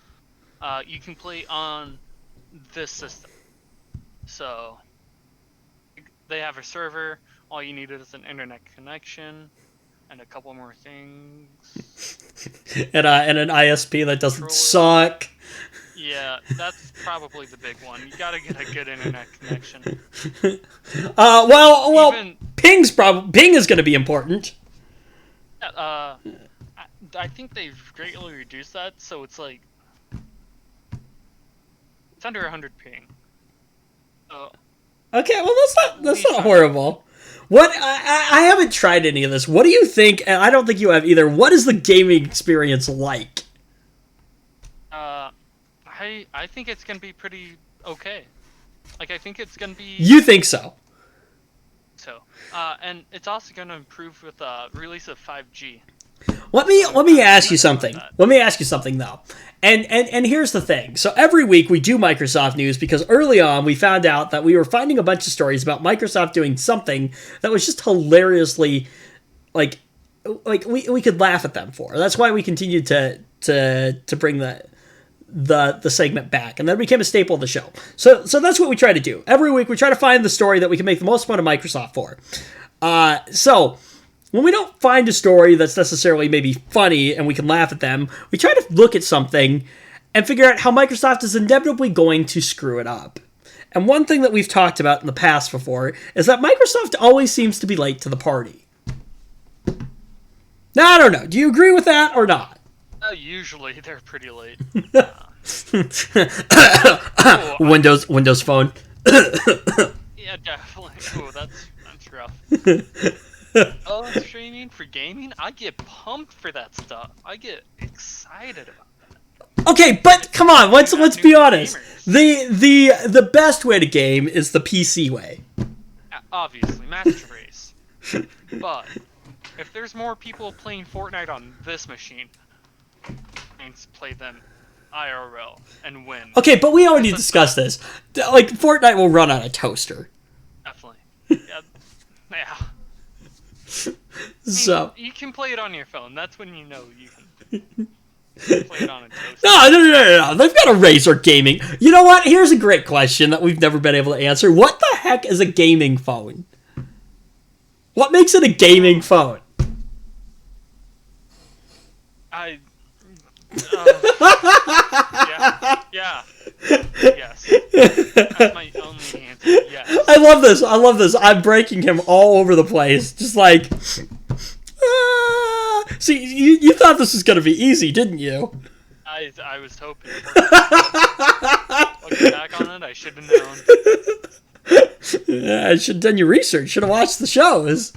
Speaker 2: you can play on this system. So, they have a server, all you need is an internet connection, and a couple more things.
Speaker 1: and an ISP that doesn't suck.
Speaker 2: Yeah, that's probably the big one. You gotta get a good internet connection.
Speaker 1: Well, Ping is going to be important.
Speaker 2: I think they've greatly reduced that, so it's like it's under 100 ping.
Speaker 1: Okay, well that's not horrible. What I haven't tried any of this. What do you think? And I don't think you have either. What is the gaming experience like?
Speaker 2: I think it's gonna be pretty okay. Like I think it's gonna be.
Speaker 1: You think so?
Speaker 2: So, and it's also gonna improve with release of 5G.
Speaker 1: Let me ask you something. Let me ask you something though. And here's the thing. So every week we do Microsoft news because early on we found out that we were finding a bunch of stories about Microsoft doing something that was just hilariously like we could laugh at them for. That's why we continued to bring the segment back, and that became a staple of the show. So that's what we try to do. Every week we try to find the story that we can make the most fun of Microsoft for. So when we don't find a story that's necessarily maybe funny and we can laugh at them, we try to look at something and figure out how Microsoft is inevitably going to screw it up. And one thing that we've talked about in the past before is that Microsoft always seems to be late to the party. Now, I don't know. Do you agree with that or not?
Speaker 2: Usually they're pretty late.
Speaker 1: Windows Phone.
Speaker 2: Yeah, definitely. Oh, that's rough. Streaming for gaming, I get pumped for that stuff. I get excited about that.
Speaker 1: Okay, but come on, let's be honest. The best way to game is the PC way.
Speaker 2: Obviously, Master Race. But if there's more people playing Fortnite on this machine, play them IRL and win.
Speaker 1: Okay, but we already discussed this. Like, Fortnite will run on a toaster.
Speaker 2: Definitely. Yeah.
Speaker 1: So
Speaker 2: you can play it on your phone. That's when you know you can play it on a toaster.
Speaker 1: No. They've got a Razer gaming. You know what? Here's a great question that we've never been able to answer. What the heck is a gaming phone? What makes it a gaming phone?
Speaker 2: Yeah. Yes. That's my only answer. Yes.
Speaker 1: I love this. I'm breaking him all over the place. Just like... See, you thought this was going to be easy, didn't you?
Speaker 2: I was hoping for it. Looking back on it, I should have known.
Speaker 1: I should have done your research. Should have watched the shows.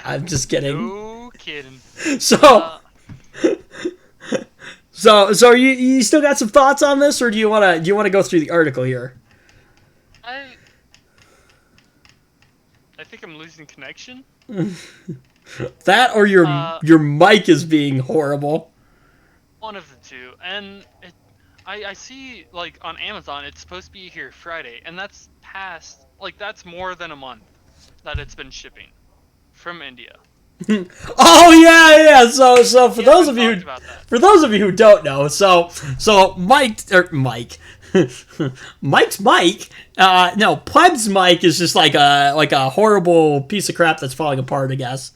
Speaker 1: I'm just kidding.
Speaker 2: No kidding.
Speaker 1: So you still got some thoughts on this, or do you want to go through the article here?
Speaker 2: I think I'm losing connection.
Speaker 1: That or your mic is being horrible.
Speaker 2: One of the two, and I see like on Amazon it's supposed to be here Friday, and that's past that's more than a month that it's been shipping from India.
Speaker 1: Oh yeah. So for
Speaker 2: Yeah,
Speaker 1: those
Speaker 2: we
Speaker 1: of you
Speaker 2: talked about that.
Speaker 1: for those of you who don't know, so Mike Mike's Mike. No, Pleb's Mike is just like a horrible piece of crap that's falling apart, I guess.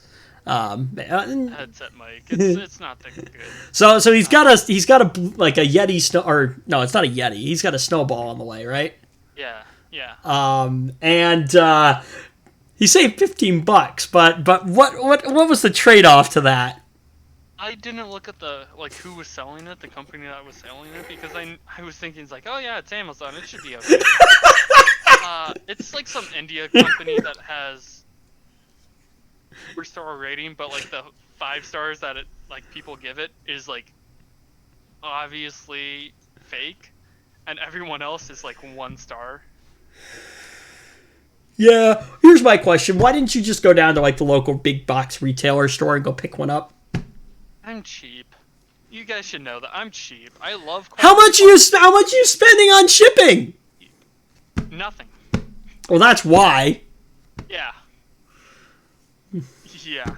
Speaker 2: Headset mic. It's not that good.
Speaker 1: So he's got a like a Yeti snow, or no, it's not a Yeti. He's got a snowball on the way, right?
Speaker 2: Yeah.
Speaker 1: And he saved $15, but what was the trade off to that?
Speaker 2: I didn't look at who was selling it, the company that was selling it, because I was thinking it's like, oh yeah, it's Amazon, it should be okay. It's like some India company that has 4-star rating, but like the 5 stars that people give it is like obviously fake, and everyone else is like 1 star.
Speaker 1: Yeah. Here's my question: why didn't you just go down to like the local big box retailer store and go pick one up?
Speaker 2: I'm cheap. You guys should know that I'm cheap. I love
Speaker 1: How much you spending on shipping?
Speaker 2: nothing.
Speaker 1: Well, that's why.
Speaker 2: Yeah. Yeah.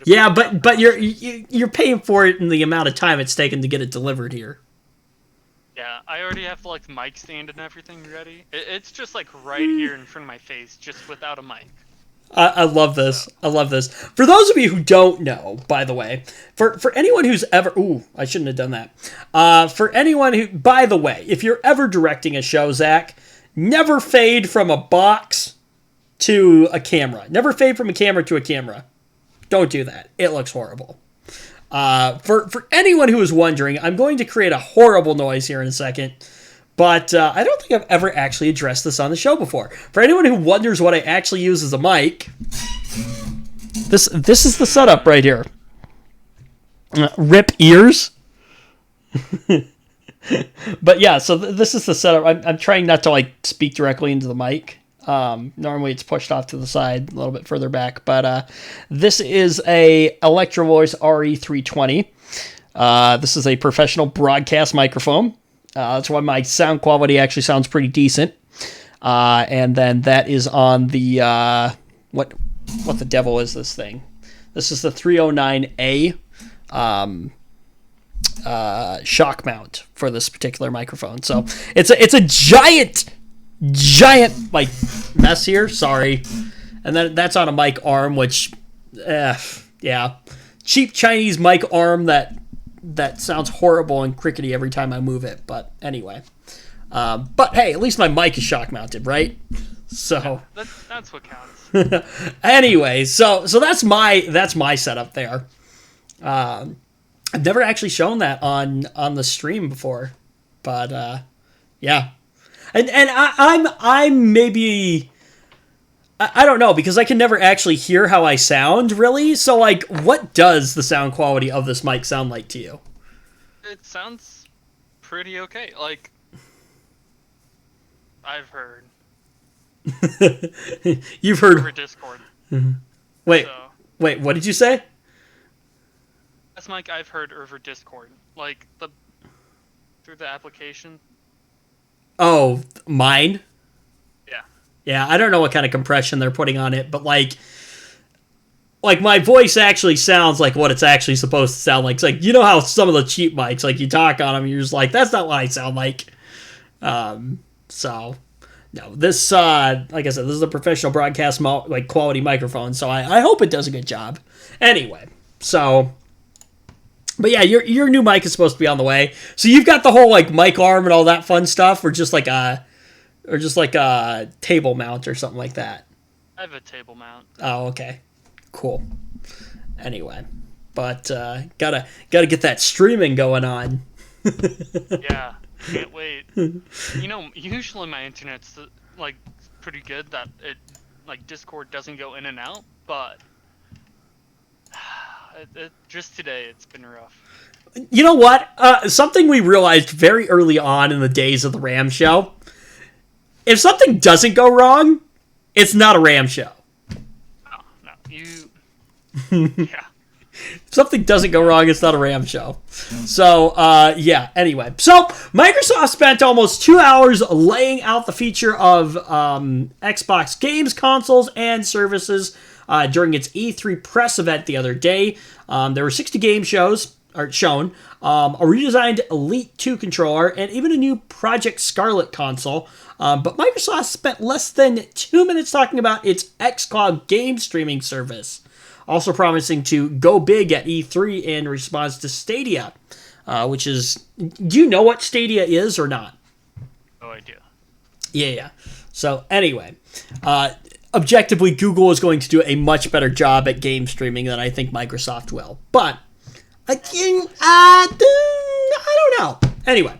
Speaker 1: Yeah, but you're paying for it in the amount of time it's taken to get it delivered here.
Speaker 2: Yeah, I already have the mic stand and everything ready. It's just like right here in front of my face, just without a mic.
Speaker 1: I love this. I love this. For those of you who don't know, by the way, for anyone who's ever... Ooh, I shouldn't have done that. For anyone who... By the way, if you're ever directing a show, Zach, never fade from a box to a camera. Never fade from a camera to a camera. Don't do that. It looks horrible. For anyone who is wondering, I'm going to create a horrible noise here in a second. But I don't think I've ever actually addressed this on the show before. For anyone who wonders what I actually use as a mic, this is the setup right here. Rip ears. But yeah, so this is the setup. I'm trying not to like speak directly into the mic. Normally it's pushed off to the side a little bit further back. But this is a Electro Voice RE320. This is a professional broadcast microphone. That's why my sound quality actually sounds pretty decent. And then that is on the, what the devil is this thing? This is the 309A shock mount for this particular microphone. So it's a giant like mess here. Sorry. And then that's on a mic arm, which, yeah, cheap Chinese mic arm that sounds horrible and crickety every time I move it. But anyway, but hey, at least my mic is shock mounted, right? So
Speaker 2: that's what counts.
Speaker 1: Anyway, so that's my setup there. I've never actually shown that on the stream before, but yeah, and I'm maybe. I don't know, because I can never actually hear how I sound, really. So, like, what does the sound quality of this mic sound like to you?
Speaker 2: It sounds pretty okay. Like, I've heard.
Speaker 1: You've heard...
Speaker 2: Over Discord.
Speaker 1: Mm-hmm. Wait, what did you say?
Speaker 2: That's mic I've heard over Discord. Like, through the application.
Speaker 1: Oh, mine?
Speaker 2: Yeah,
Speaker 1: I don't know what kind of compression they're putting on it, but like my voice actually sounds like what it's actually supposed to sound like. It's like, you know how some of the cheap mics, like you talk on them, you're just like, that's not what I sound like. So no, this like I said, this is a professional broadcast like quality microphone, so I hope it does a good job. Anyway, so. But yeah, your new mic is supposed to be on the way. So you've got the whole like mic arm and all that fun stuff, or just like a table mount or something like that?
Speaker 2: I have a table mount.
Speaker 1: Oh, okay. Cool. Anyway, but gotta get that streaming going on.
Speaker 2: Yeah, can't wait. You know, usually my internet's like pretty good, that it like Discord doesn't go in and out, but just today it's been rough.
Speaker 1: You know what? Something we realized very early on in the days of the RAM show. If something doesn't go wrong, it's not a RAM show.
Speaker 2: No, yeah.
Speaker 1: If something doesn't go wrong, it's not a RAM show. So, yeah, anyway. So, Microsoft spent almost 2 hours laying out the feature of Xbox games, consoles, and services during its E3 press event the other day. There were 60 game shows are shown, a redesigned Elite 2 controller, and even a new Project Scarlet console. But Microsoft spent less than 2 minutes talking about its xCloud game streaming service, also promising to go big at E3 in response to Stadia, which is... Do you know what Stadia is or not?
Speaker 2: No idea.
Speaker 1: Yeah. So, anyway, objectively, Google is going to do a much better job at game streaming than I think Microsoft will. But... Again, I don't know. Anyway,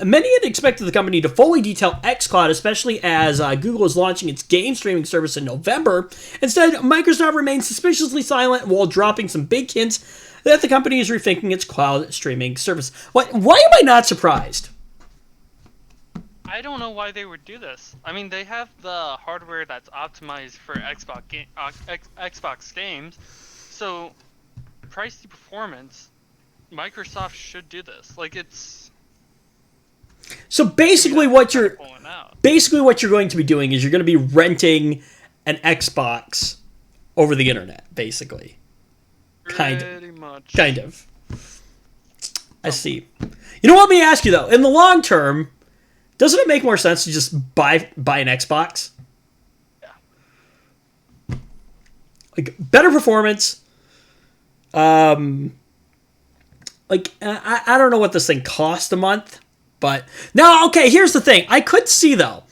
Speaker 1: many had expected the company to fully detail xCloud, especially as Google is launching its game streaming service in November. Instead, Microsoft remains suspiciously silent while dropping some big hints that the company is rethinking its cloud streaming service. Why am I not surprised?
Speaker 2: I don't know why they would do this. I mean, they have the hardware that's optimized for Xbox games, so... price to performance, Microsoft should do this. Like, it's...
Speaker 1: So basically what you're going to be doing is you're going to be renting an Xbox over the internet, basically. Kind of. I see. You know what, let me ask you though, in the long term, doesn't it make more sense to just buy an Xbox?
Speaker 2: Yeah.
Speaker 1: Like, better performance. I don't know what this thing cost a month, but now, okay, here's the thing. I could see though,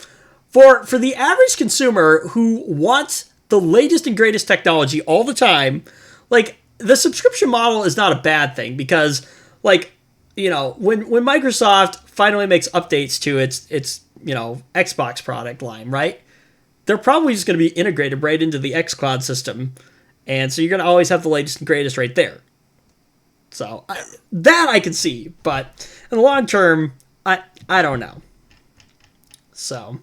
Speaker 1: for the average consumer who wants the latest and greatest technology all the time, like, the subscription model is not a bad thing because, like, you know, when Microsoft finally makes updates to its Xbox product line, right? They're probably just going to be integrated right into the xCloud system. And so you're going to always have the latest and greatest right there. So that I can see. But in the long term, I don't know. So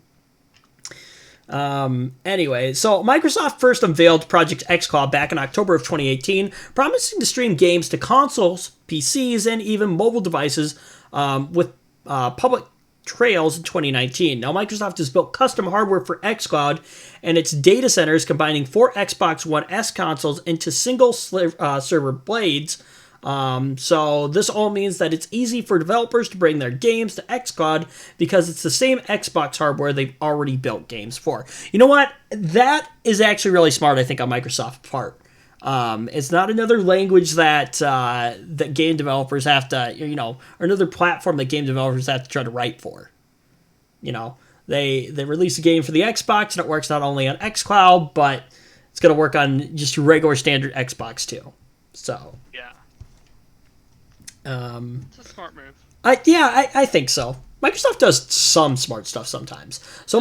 Speaker 1: anyway, so Microsoft first unveiled Project xCloud back in October of 2018, promising to stream games to consoles, PCs, and even mobile devices with public trails in 2019. Now, Microsoft has built custom hardware for xCloud and its data centers, combining 4 Xbox One S consoles into single server blades. So this all means that it's easy for developers to bring their games to xCloud because it's the same Xbox hardware they've already built games for. You know what? That is actually really smart, I think, on Microsoft's part. It's not another language that that game developers have to, or another platform that game developers have to try to write for. They release a game for the Xbox, and it works not only on xCloud, but it's going to work on just your regular standard Xbox too. So
Speaker 2: yeah, it's a smart move.
Speaker 1: I think so. Microsoft does some smart stuff sometimes. So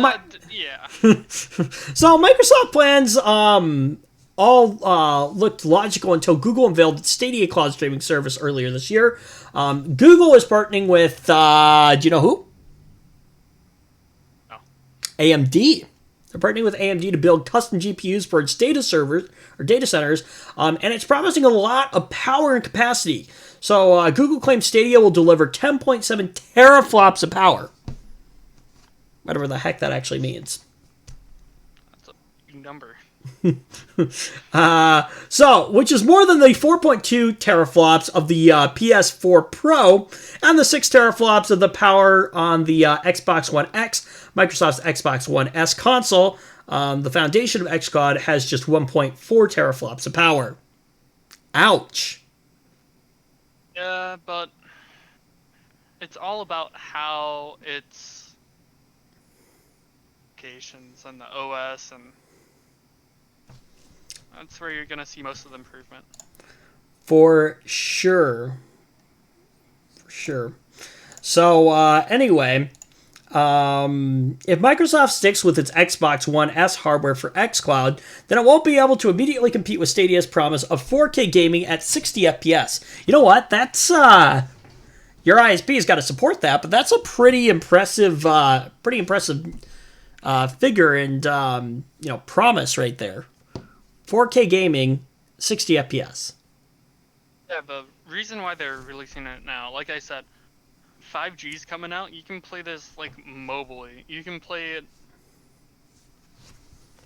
Speaker 2: yeah.
Speaker 1: So Microsoft plans all looked logical until Google unveiled its Stadia cloud streaming service earlier this year. Google is partnering with, do you know who?
Speaker 2: No.
Speaker 1: AMD. They're partnering with AMD to build custom GPUs for its data servers or data centers, and it's promising a lot of power and capacity. So Google claims Stadia will deliver 10.7 teraflops of power. Whatever the heck that actually means.
Speaker 2: That's a big number.
Speaker 1: Which is more than the 4.2 teraflops of the PS4 Pro and the 6 teraflops of the power on the Xbox One X, Microsoft's Xbox One S console. The foundation of xCloud has just 1.4 teraflops of power. Ouch.
Speaker 2: Yeah, but it's all about how it's applications and the OS, and that's where you're going to see most of the improvement.
Speaker 1: For sure. So, anyway, if Microsoft sticks with its Xbox One S hardware for xCloud, then it won't be able to immediately compete with Stadia's promise of 4K gaming at 60 FPS. You know what? That's, your ISP's got to support that, but that's a pretty impressive figure and, promise right there. 4K gaming, 60 FPS.
Speaker 2: Yeah, the reason why they're releasing it now, like I said, 5G's coming out. You can play this like mobily. You can play it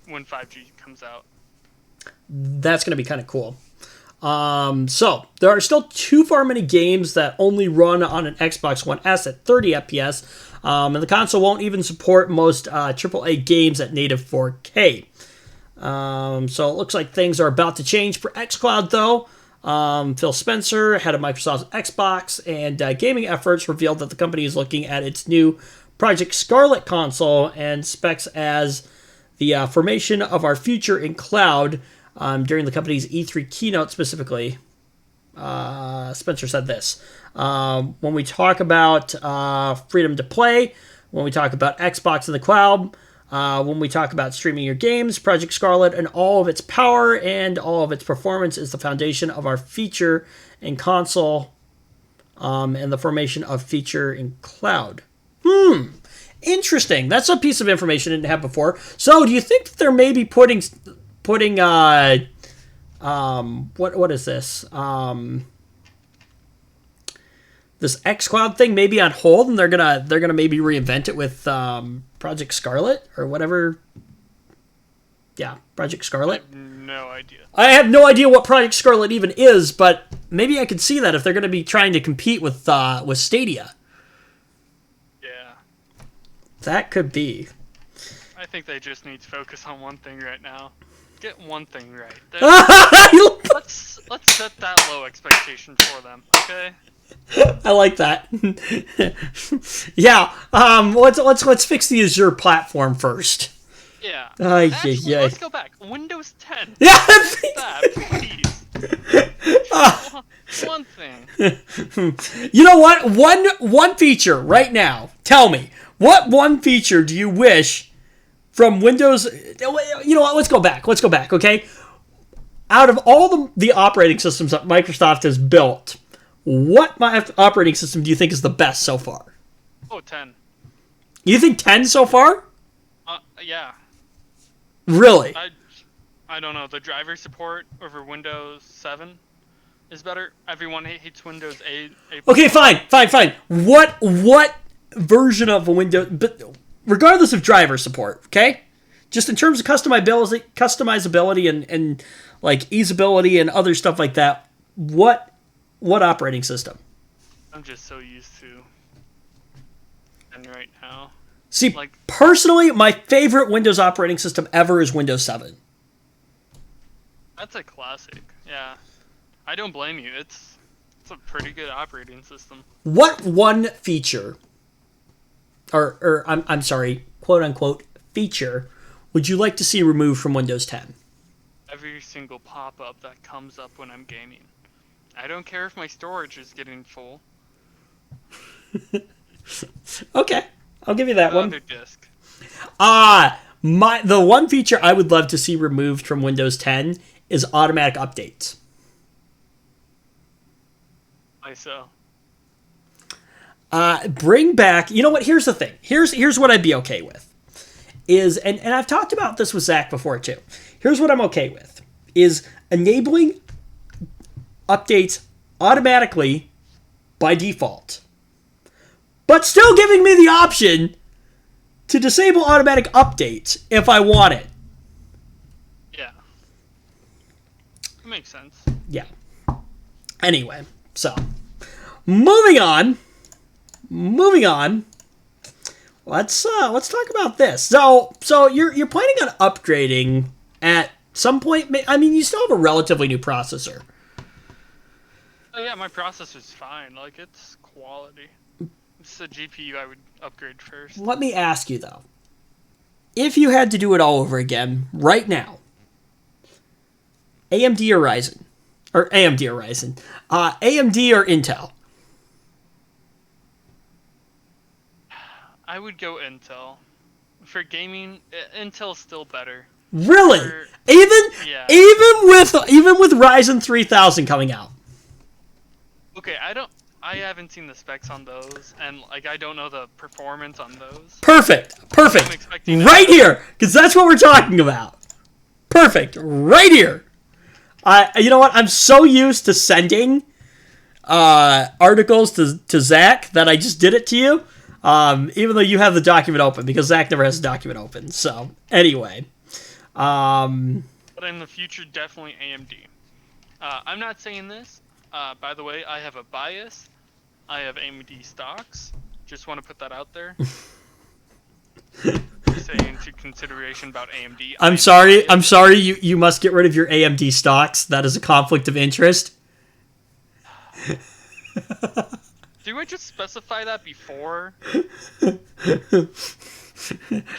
Speaker 2: when 5G comes out.
Speaker 1: That's going to be kind of cool. So there are still too far many games that only run on an Xbox One S at 30 FPS, and the console won't even support most AAA games at native 4K. So it looks like things are about to change for xCloud, though. Phil Spencer, head of Microsoft's Xbox and gaming efforts, revealed that the company is looking at its new Project Scarlet console and specs as the formation of our future in cloud. During the company's E3 keynote specifically, Spencer said this. When we talk about freedom to play, when we talk about Xbox in the cloud, when we talk about streaming your games, Project Scarlet and all of its power and all of its performance is the foundation of our feature in console and the formation of feature in cloud. Interesting. That's a piece of information I didn't have before. So do you think that they're maybe putting what is this? This xCloud thing maybe on hold, and they're gonna maybe reinvent it with Project Scarlet or whatever. Yeah, Project Scarlet.
Speaker 2: I have no idea.
Speaker 1: I have no idea what Project Scarlet even is, but maybe I could see that if they're going to be trying to compete with Stadia.
Speaker 2: Yeah.
Speaker 1: That could be.
Speaker 2: I think they just need to focus on one thing right now. Get one thing right. Let's set that low expectation for them, okay?
Speaker 1: I like that. Yeah. Let's fix the Azure platform first.
Speaker 2: Yeah.
Speaker 1: Actually,
Speaker 2: let's go back. Windows 10.
Speaker 1: Yeah.
Speaker 2: That, please. One thing.
Speaker 1: You know what? One feature right now. Tell me, what one feature do you wish from Windows? You know what? Let's go back. Okay. Out of all the operating systems that Microsoft has built, what operating system do you think is the best so far?
Speaker 2: Oh, 10.
Speaker 1: You think 10 so far?
Speaker 2: Yeah.
Speaker 1: Really?
Speaker 2: I don't know. The driver support over Windows 7 is better. Everyone hates Windows 8.
Speaker 1: Okay, fine. What version of a Windows, but regardless of driver support, okay? Just in terms of customizability and like easeability and other stuff like that, what operating system?
Speaker 2: I'm just so used to 10 right now.
Speaker 1: See, personally, my favorite Windows operating system ever is Windows 7.
Speaker 2: That's a classic. Yeah. I don't blame you. It's a pretty good operating system.
Speaker 1: What one feature, or I'm sorry, quote unquote feature, would you like to see removed from Windows 10?
Speaker 2: Every single pop-up that comes up when I'm gaming. I don't care if my storage is getting full.
Speaker 1: Okay, I'll give you that one.
Speaker 2: Other disk.
Speaker 1: The one feature I would love to see removed from Windows 10 is automatic updates.
Speaker 2: Why so?
Speaker 1: Bring back. You know what? Here's the thing. Here's what I'd be okay with. And I've talked about this with Zach before too. Here's what I'm okay with: is enabling updates automatically by default, but still giving me the option to disable automatic updates if I want it.
Speaker 2: Yeah. Makes sense.
Speaker 1: Yeah. Anyway, so moving on. Let's talk about this. So you're planning on upgrading at some point. I mean, you still have a relatively new processor.
Speaker 2: Oh yeah, my processor's fine. Like, it's quality. It's a GPU I would upgrade first.
Speaker 1: Let me ask you though, if you had to do it all over again right now, AMD or Ryzen, AMD or Intel?
Speaker 2: I would go Intel. For gaming, Intel's still better.
Speaker 1: Really?
Speaker 2: Yeah.
Speaker 1: Even with Ryzen 3000 coming out.
Speaker 2: Okay, I haven't seen the specs on those, and like I don't know the performance on those.
Speaker 1: Perfect.
Speaker 2: I'm expecting
Speaker 1: Right here, because that's what we're talking about. Perfect. Right here. You know what? I'm so used to sending articles to Zach that I just did it to you. Even though you have the document open, because Zach never has the document open. So, anyway.
Speaker 2: But but in the future, definitely AMD. I'm not saying this. By the way, I have a bias. I have AMD stocks. Just want to put that out there. Say into consideration about AMD.
Speaker 1: I'm sorry. You must get rid of your AMD stocks. That is a conflict of interest.
Speaker 2: Do I just specify that before?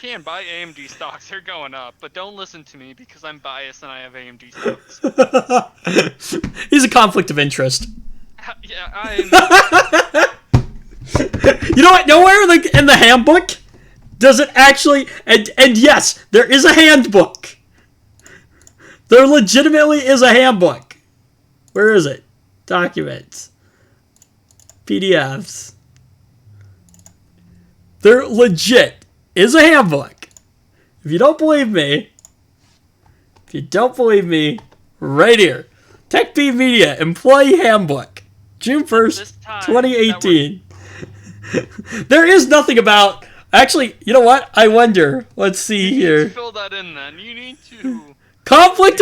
Speaker 2: Can't buy AMD stocks, they're going up, but don't listen to me because I'm biased and I have AMD stocks.
Speaker 1: He's a conflict of interest.
Speaker 2: Yeah, I
Speaker 1: You know what? Nowhere in the handbook does it actually, and yes, there is a handbook. There legitimately is a handbook. Where is it? Documents. PDFs. There legit is a handbook. If you don't believe me, right here. TechBee Media Employee Handbook. June 1st, 2018. There is nothing about... Actually, you know what? I wonder. Let's see here.
Speaker 2: You need to fill that in then. You need to...
Speaker 1: Conflict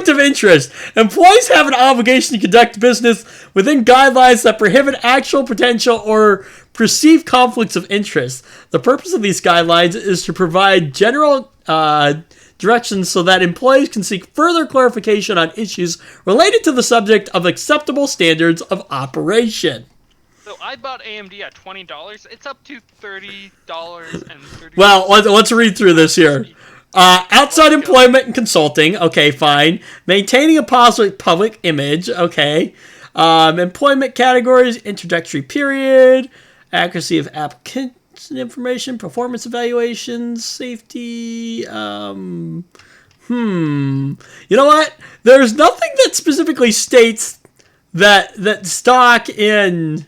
Speaker 1: of interest. Employees have an obligation to conduct business within guidelines that prohibit actual, potential, or perceived conflicts of interest. The purpose of these guidelines is to provide general directions so that employees can seek further clarification on issues related to the subject of acceptable standards of operation.
Speaker 2: So I bought AMD at $20. It's up to $30.30.
Speaker 1: Well, let's read through this here. Outside employment and consulting, okay, fine. Maintaining a positive public image, okay. Employment categories, introductory period, accuracy of applicants information, performance evaluations, safety, You know what? There's nothing that specifically states that stock in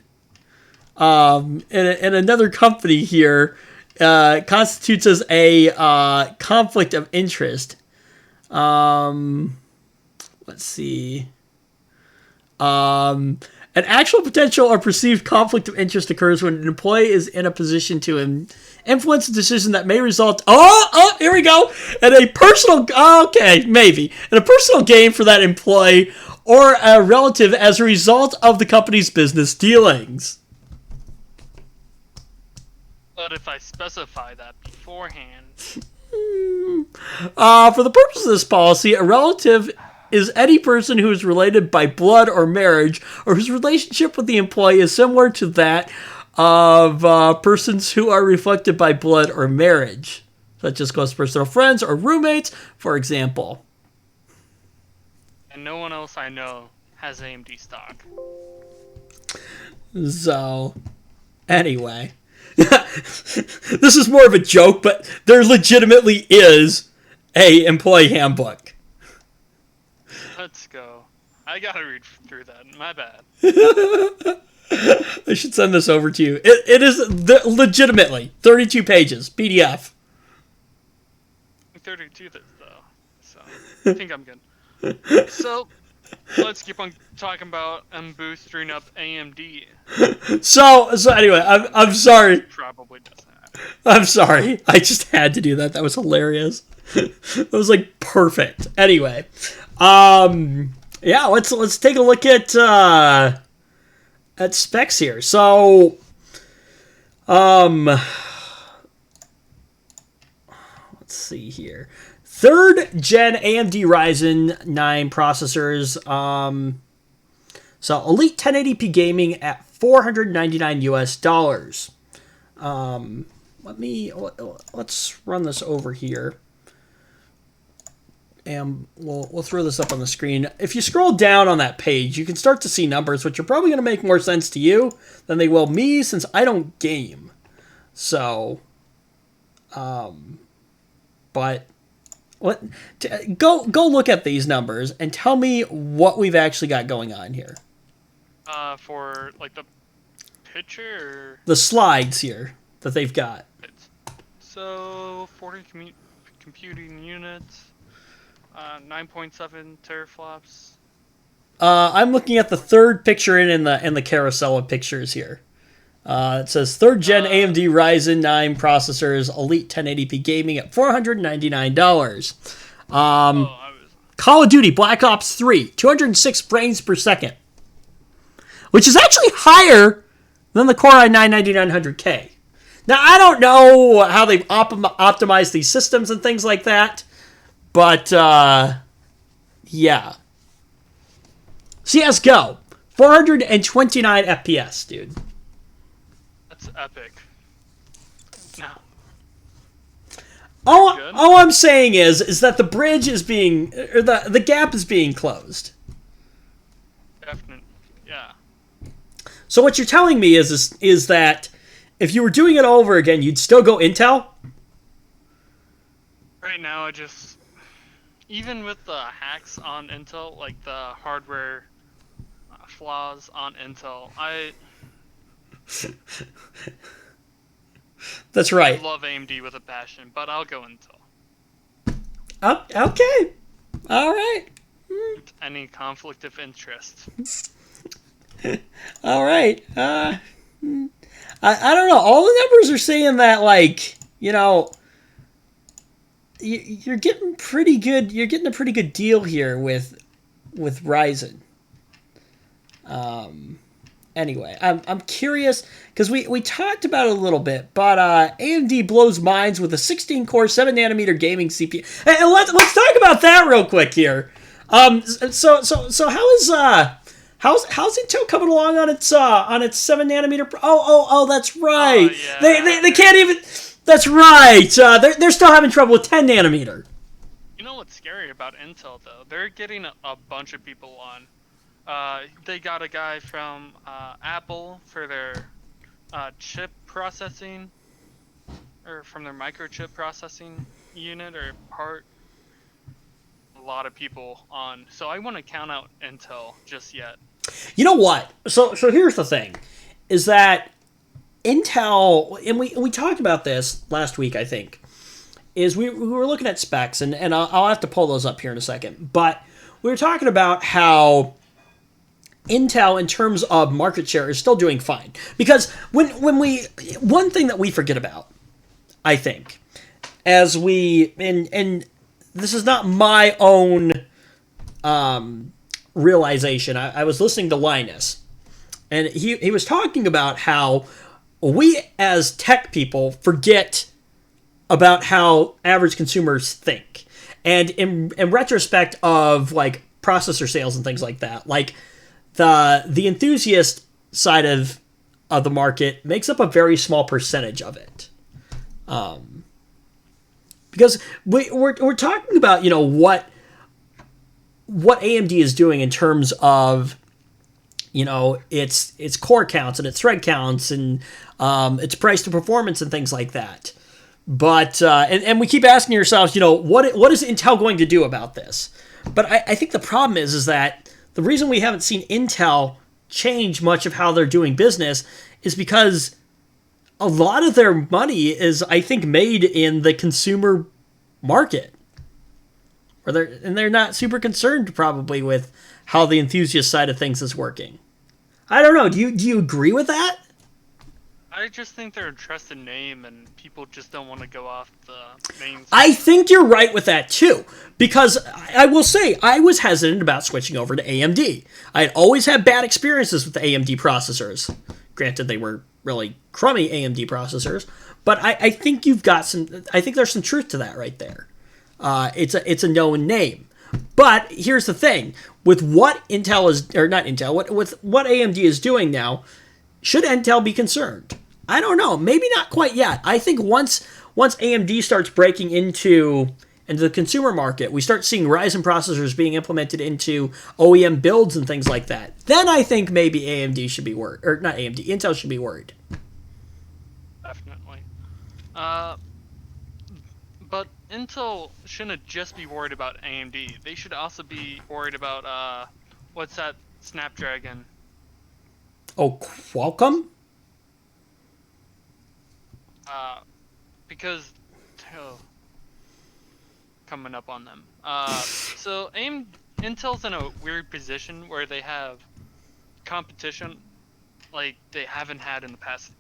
Speaker 1: another company here constitutes as a conflict of interest. Let's see. An actual potential or perceived conflict of interest occurs when an employee is in a position to influence a decision that may result... Oh, here we go! And a personal... Okay, maybe. And a personal gain for that employee or a relative as a result of the company's business dealings.
Speaker 2: But if I specify that beforehand...
Speaker 1: For the purpose of this policy, a relative is any person who is related by blood or marriage, or whose relationship with the employee is similar to that of persons who are reflected by blood or marriage, such as close personal friends or roommates, for example.
Speaker 2: And no one else I know has AMD stock.
Speaker 1: So, anyway. This is more of a joke, but there legitimately is a employee handbook.
Speaker 2: Let's go. I gotta read through that. My bad.
Speaker 1: I should send this over to you. It is legitimately 32 pages, PDF.
Speaker 2: 32 though, so I think I'm good. So, let's keep on talking about and boosting up AMD.
Speaker 1: So anyway, I'm sorry.
Speaker 2: Probably doesn't happen.
Speaker 1: I'm sorry. I just had to do that. That was hilarious. It was like perfect. Anyway, yeah, let's take a look at specs here. So, let's see here. 3rd gen AMD Ryzen 9 processors. So Elite 1080p gaming at $499 US. Let's run this over here. And we'll throw this up on the screen. If you scroll down on that page, you can start to see numbers, which are probably going to make more sense to you than they will me, since I don't game. So, but go look at these numbers and tell me what we've actually got going on here.
Speaker 2: For like the picture, or...
Speaker 1: the slides here that they've got.
Speaker 2: So 40 computing units, 9.7 teraflops.
Speaker 1: I'm looking at the third picture in the carousel of pictures here. It says 3rd gen AMD Ryzen 9 processors, Elite 1080p gaming at $499.
Speaker 2: I
Speaker 1: Call of Duty Black Ops 3, 206 frames per second, which is actually higher than the Core i9-9900K. Now, I don't know how they've optimized these systems and things like that, but, yeah. CSGO, 429 FPS, dude.
Speaker 2: That's epic. No.
Speaker 1: All I'm saying is that the bridge is being, or the gap is being closed.
Speaker 2: Definitely, yeah.
Speaker 1: So what you're telling me is that if you were doing it over again, you'd still go Intel?
Speaker 2: Right now, even with the hacks on Intel, like the hardware flaws on Intel, I
Speaker 1: That's right.
Speaker 2: love AMD with a passion, but I'll go Intel.
Speaker 1: Okay. All right.
Speaker 2: Any conflict of interest.
Speaker 1: All right. I don't know. All the numbers are saying that, like, you're getting pretty good. You're getting a pretty good deal here with Ryzen. Anyway, I'm curious because we talked about it a little bit, but AMD blows minds with a 16-core 7-nanometer gaming CPU. And let's talk about that real quick here. So how's Intel coming along on its 7-nanometer? Oh, that's right.
Speaker 2: Yeah.
Speaker 1: They can't even. That's right. They're still having trouble with 10-nanometer.
Speaker 2: You know what's scary about Intel though? They're getting a bunch of people on. They got a guy from Apple for their chip processing, or from their microchip processing unit or part. A lot of people on, so I want to count out Intel just yet.
Speaker 1: You know what? So here's the thing, is that Intel, and we talked about this last week, I think, is we were looking at specs, and I'll have to pull those up here in a second, but we were talking about how Intel, in terms of market share, is still doing fine. Because one thing that we forget about, I think, as and this is not my own realization. I was listening to Linus, and he was talking about how we as tech people forget about how average consumers think. And in retrospect of like processor sales and things like that, like the enthusiast side of the market makes up a very small percentage of it. Because we're talking about, what AMD is doing in terms of, its core counts and its thread counts and its price to performance and things like that. But and we keep asking ourselves, what is Intel going to do about this? But I think the problem is that the reason we haven't seen Intel change much of how they're doing business is because a lot of their money is, I think, made in the consumer market. They're not super concerned probably with how the enthusiast side of things is working. I don't know. Do you agree with that?
Speaker 2: I just think they're a trusted name, and people just don't want to go off the main.
Speaker 1: I think you're right with that too, because I will say I was hesitant about switching over to AMD. I had always had bad experiences with the AMD processors. Granted, they were really crummy AMD processors, but I think you've got some. I think there's some truth to that right there. It's a known name, but here's the thing: with what Intel is, or not Intel, with what AMD is doing now, should Intel be concerned? I don't know. Maybe not quite yet. I think once AMD starts breaking into the consumer market, we start seeing Ryzen processors being implemented into OEM builds and things like that. Then I think maybe AMD should be worried, or not AMD, Intel should be worried.
Speaker 2: Definitely. But Intel shouldn't just be worried about AMD. They should also be worried about what's that Snapdragon?
Speaker 1: Oh, Qualcomm?
Speaker 2: Because coming up on them. So Intel's in a weird position where they have competition like they haven't had in the past.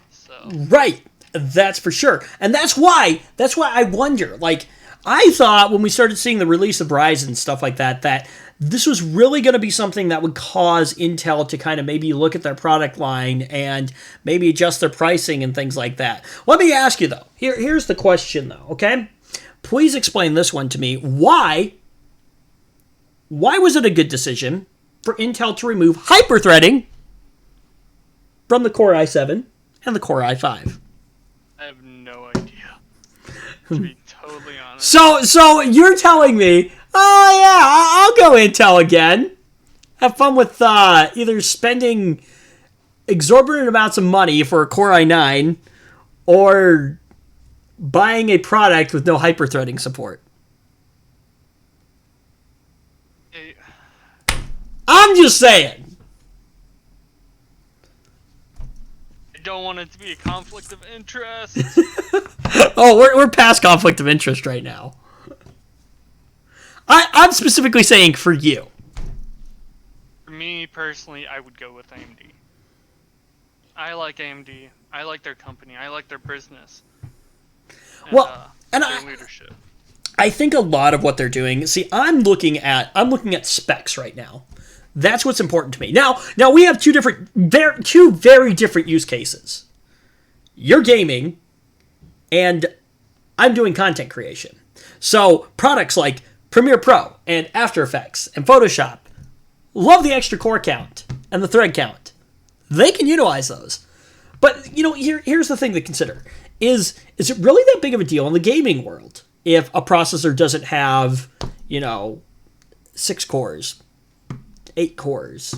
Speaker 2: So
Speaker 1: right, that's for sure, and that's why I wonder. Like, I thought when we started seeing the release of Ryzen and stuff like that, that this was really going to be something that would cause Intel to kind of maybe look at their product line and maybe adjust their pricing and things like that. Let me ask you, though. Here's the question, though, okay? Please explain this one to me. Why was it a good decision for Intel to remove hyperthreading from the Core i7 and the Core i5?
Speaker 2: I have no idea. To be totally honest.
Speaker 1: So you're telling me, oh yeah, I'll go Intel again. Have fun with either spending exorbitant amounts of money for a Core i9 or buying a product with no hyperthreading support. I'm just saying.
Speaker 2: I don't want it to be a conflict of interest.
Speaker 1: Oh, we're past conflict of interest right now. I'm specifically saying for you.
Speaker 2: For me personally, I would go with AMD. I like AMD. I like their company. I like their business. And their leadership.
Speaker 1: I think a lot of what they're doing. See, I'm looking at specs right now. That's what's important to me. Now we have two very different use cases. You're gaming, and I'm doing content creation. So products like Premiere Pro and After Effects and Photoshop love the extra core count and the thread count. They can utilize those. But here's the thing to consider: is it really that big of a deal in the gaming world if a processor doesn't have 6 cores? 8 cores.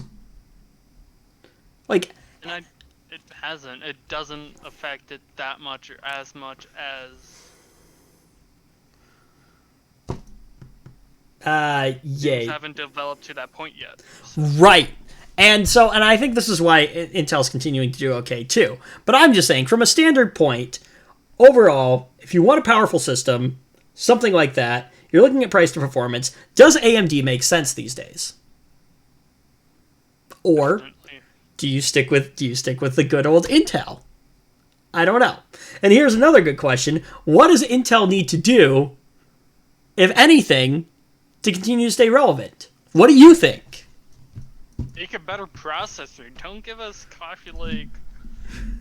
Speaker 1: It
Speaker 2: hasn't. It doesn't affect it that much or as much as.
Speaker 1: Yay.
Speaker 2: Haven't developed to that point yet.
Speaker 1: So. Right. And I think this is why Intel's continuing to do okay too. But I'm just saying, from a standard point, overall, if you want a powerful system, something like that, you're looking at price to performance. Does AMD make sense these days? Or do you stick with the good old Intel? I don't know. And here's another good question: what does Intel need to do, if anything, to continue to stay relevant? What do you think?
Speaker 2: Make a better processor. Don't give us Coffee Lake,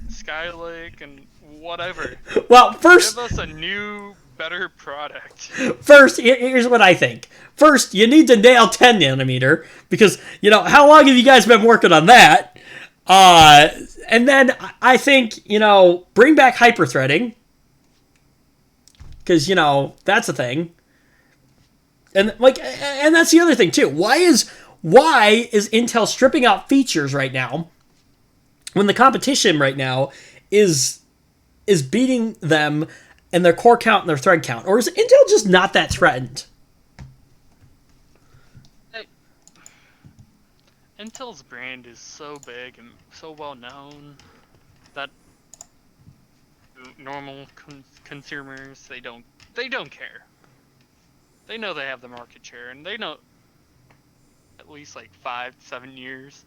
Speaker 2: Skylake, and whatever.
Speaker 1: Well, first,
Speaker 2: give us a new, better product.
Speaker 1: First, here's what I think. First, you need to nail 10 nanometer because, how long have you guys been working on that? And then I think, bring back hyperthreading because, that's a thing. And that's the other thing too. Why is Intel stripping out features right now when the competition right now is beating them in their core count and their thread count? Or is Intel just not that threatened?
Speaker 2: Intel's brand is so big and so well known that normal consumers they don't care. They know they have the market share, and they know at least 5-7 years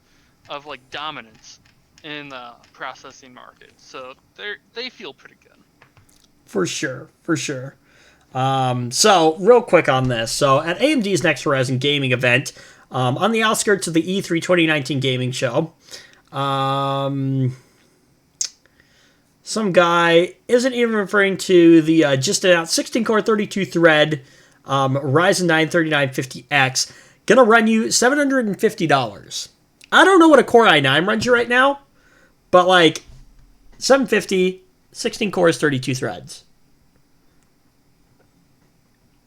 Speaker 2: of dominance in the processing market. So they feel pretty good.
Speaker 1: For sure. So real quick on this. So at AMD's Next Horizon gaming event, on the outskirts of the E3 2019 gaming show, some guy isn't even referring to the just announced 16-core 32-thread Ryzen 9 3950X. Gonna run you $750. I don't know what a Core i9 runs you right now, but $750, 16 cores, 32 threads.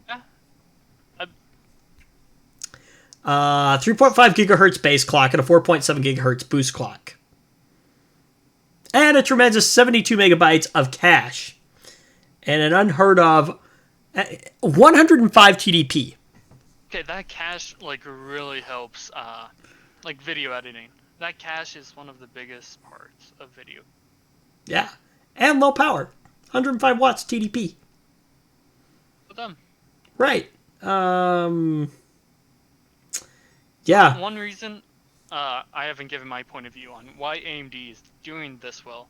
Speaker 2: Yeah.
Speaker 1: 3.5 gigahertz base clock and a 4.7 gigahertz boost clock. And a tremendous 72 megabytes of cache. And an unheard of 105 TDP.
Speaker 2: Okay, that cache really helps video editing. That cache is one of the biggest parts of video.
Speaker 1: Yeah. And low power. 105 watts TDP.
Speaker 2: For them.
Speaker 1: Right. Yeah.
Speaker 2: One reason I haven't given my point of view on why AMD is doing this well,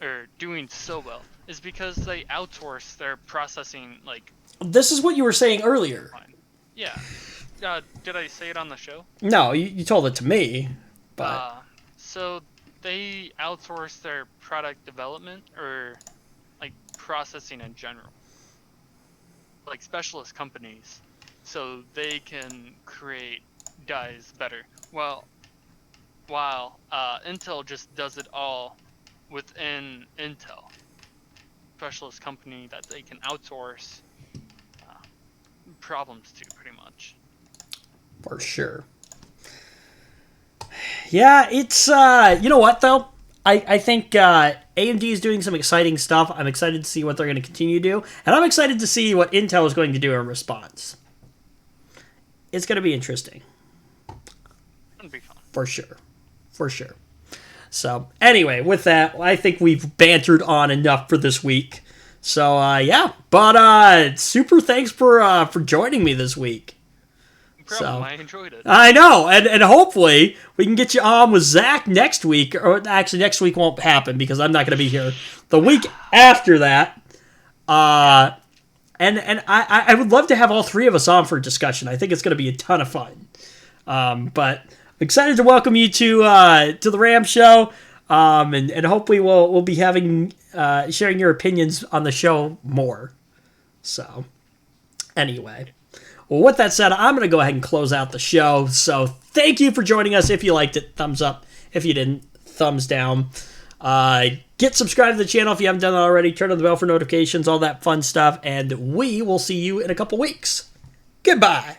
Speaker 2: or doing so well, is because they outsource their processing
Speaker 1: This is what you were saying earlier.
Speaker 2: fine. Yeah. Did I say it on the show?
Speaker 1: No, you told it to me, but
Speaker 2: So they outsource their product development or like processing in general, like specialist companies, so they can create dies better. Well, while Intel just does it all within Intel, specialist company that they can outsource problems to pretty much.
Speaker 1: for sure. Yeah, it's you know what though? I think AMD is doing some exciting stuff. I'm excited to see what they're going to continue to do, and I'm excited to see what Intel is going to do in response. It's going to be interesting.
Speaker 2: It'll be fun.
Speaker 1: For sure. For sure. So, anyway, with that, I think we've bantered on enough for this week. So, yeah. But, super thanks for joining me this week.
Speaker 2: No problem. I enjoyed it.
Speaker 1: I know. And hopefully, we can get you on with Zach next week. Or, actually, next week won't happen because I'm not going to be here. The week after that. And I would love to have all three of us on for a discussion. I think it's going to be a ton of fun. But I'm excited to welcome you to the Ram Show, and hopefully we'll be having sharing your opinions on the show more. So, anyway, well, with that said, I'm going to go ahead and close out the show. So, thank you for joining us. If you liked it, thumbs up. If you didn't, thumbs down. Get subscribed to the channel if you haven't done it already. Turn on the bell for notifications, all that fun stuff, and we will see you in a couple weeks. Goodbye.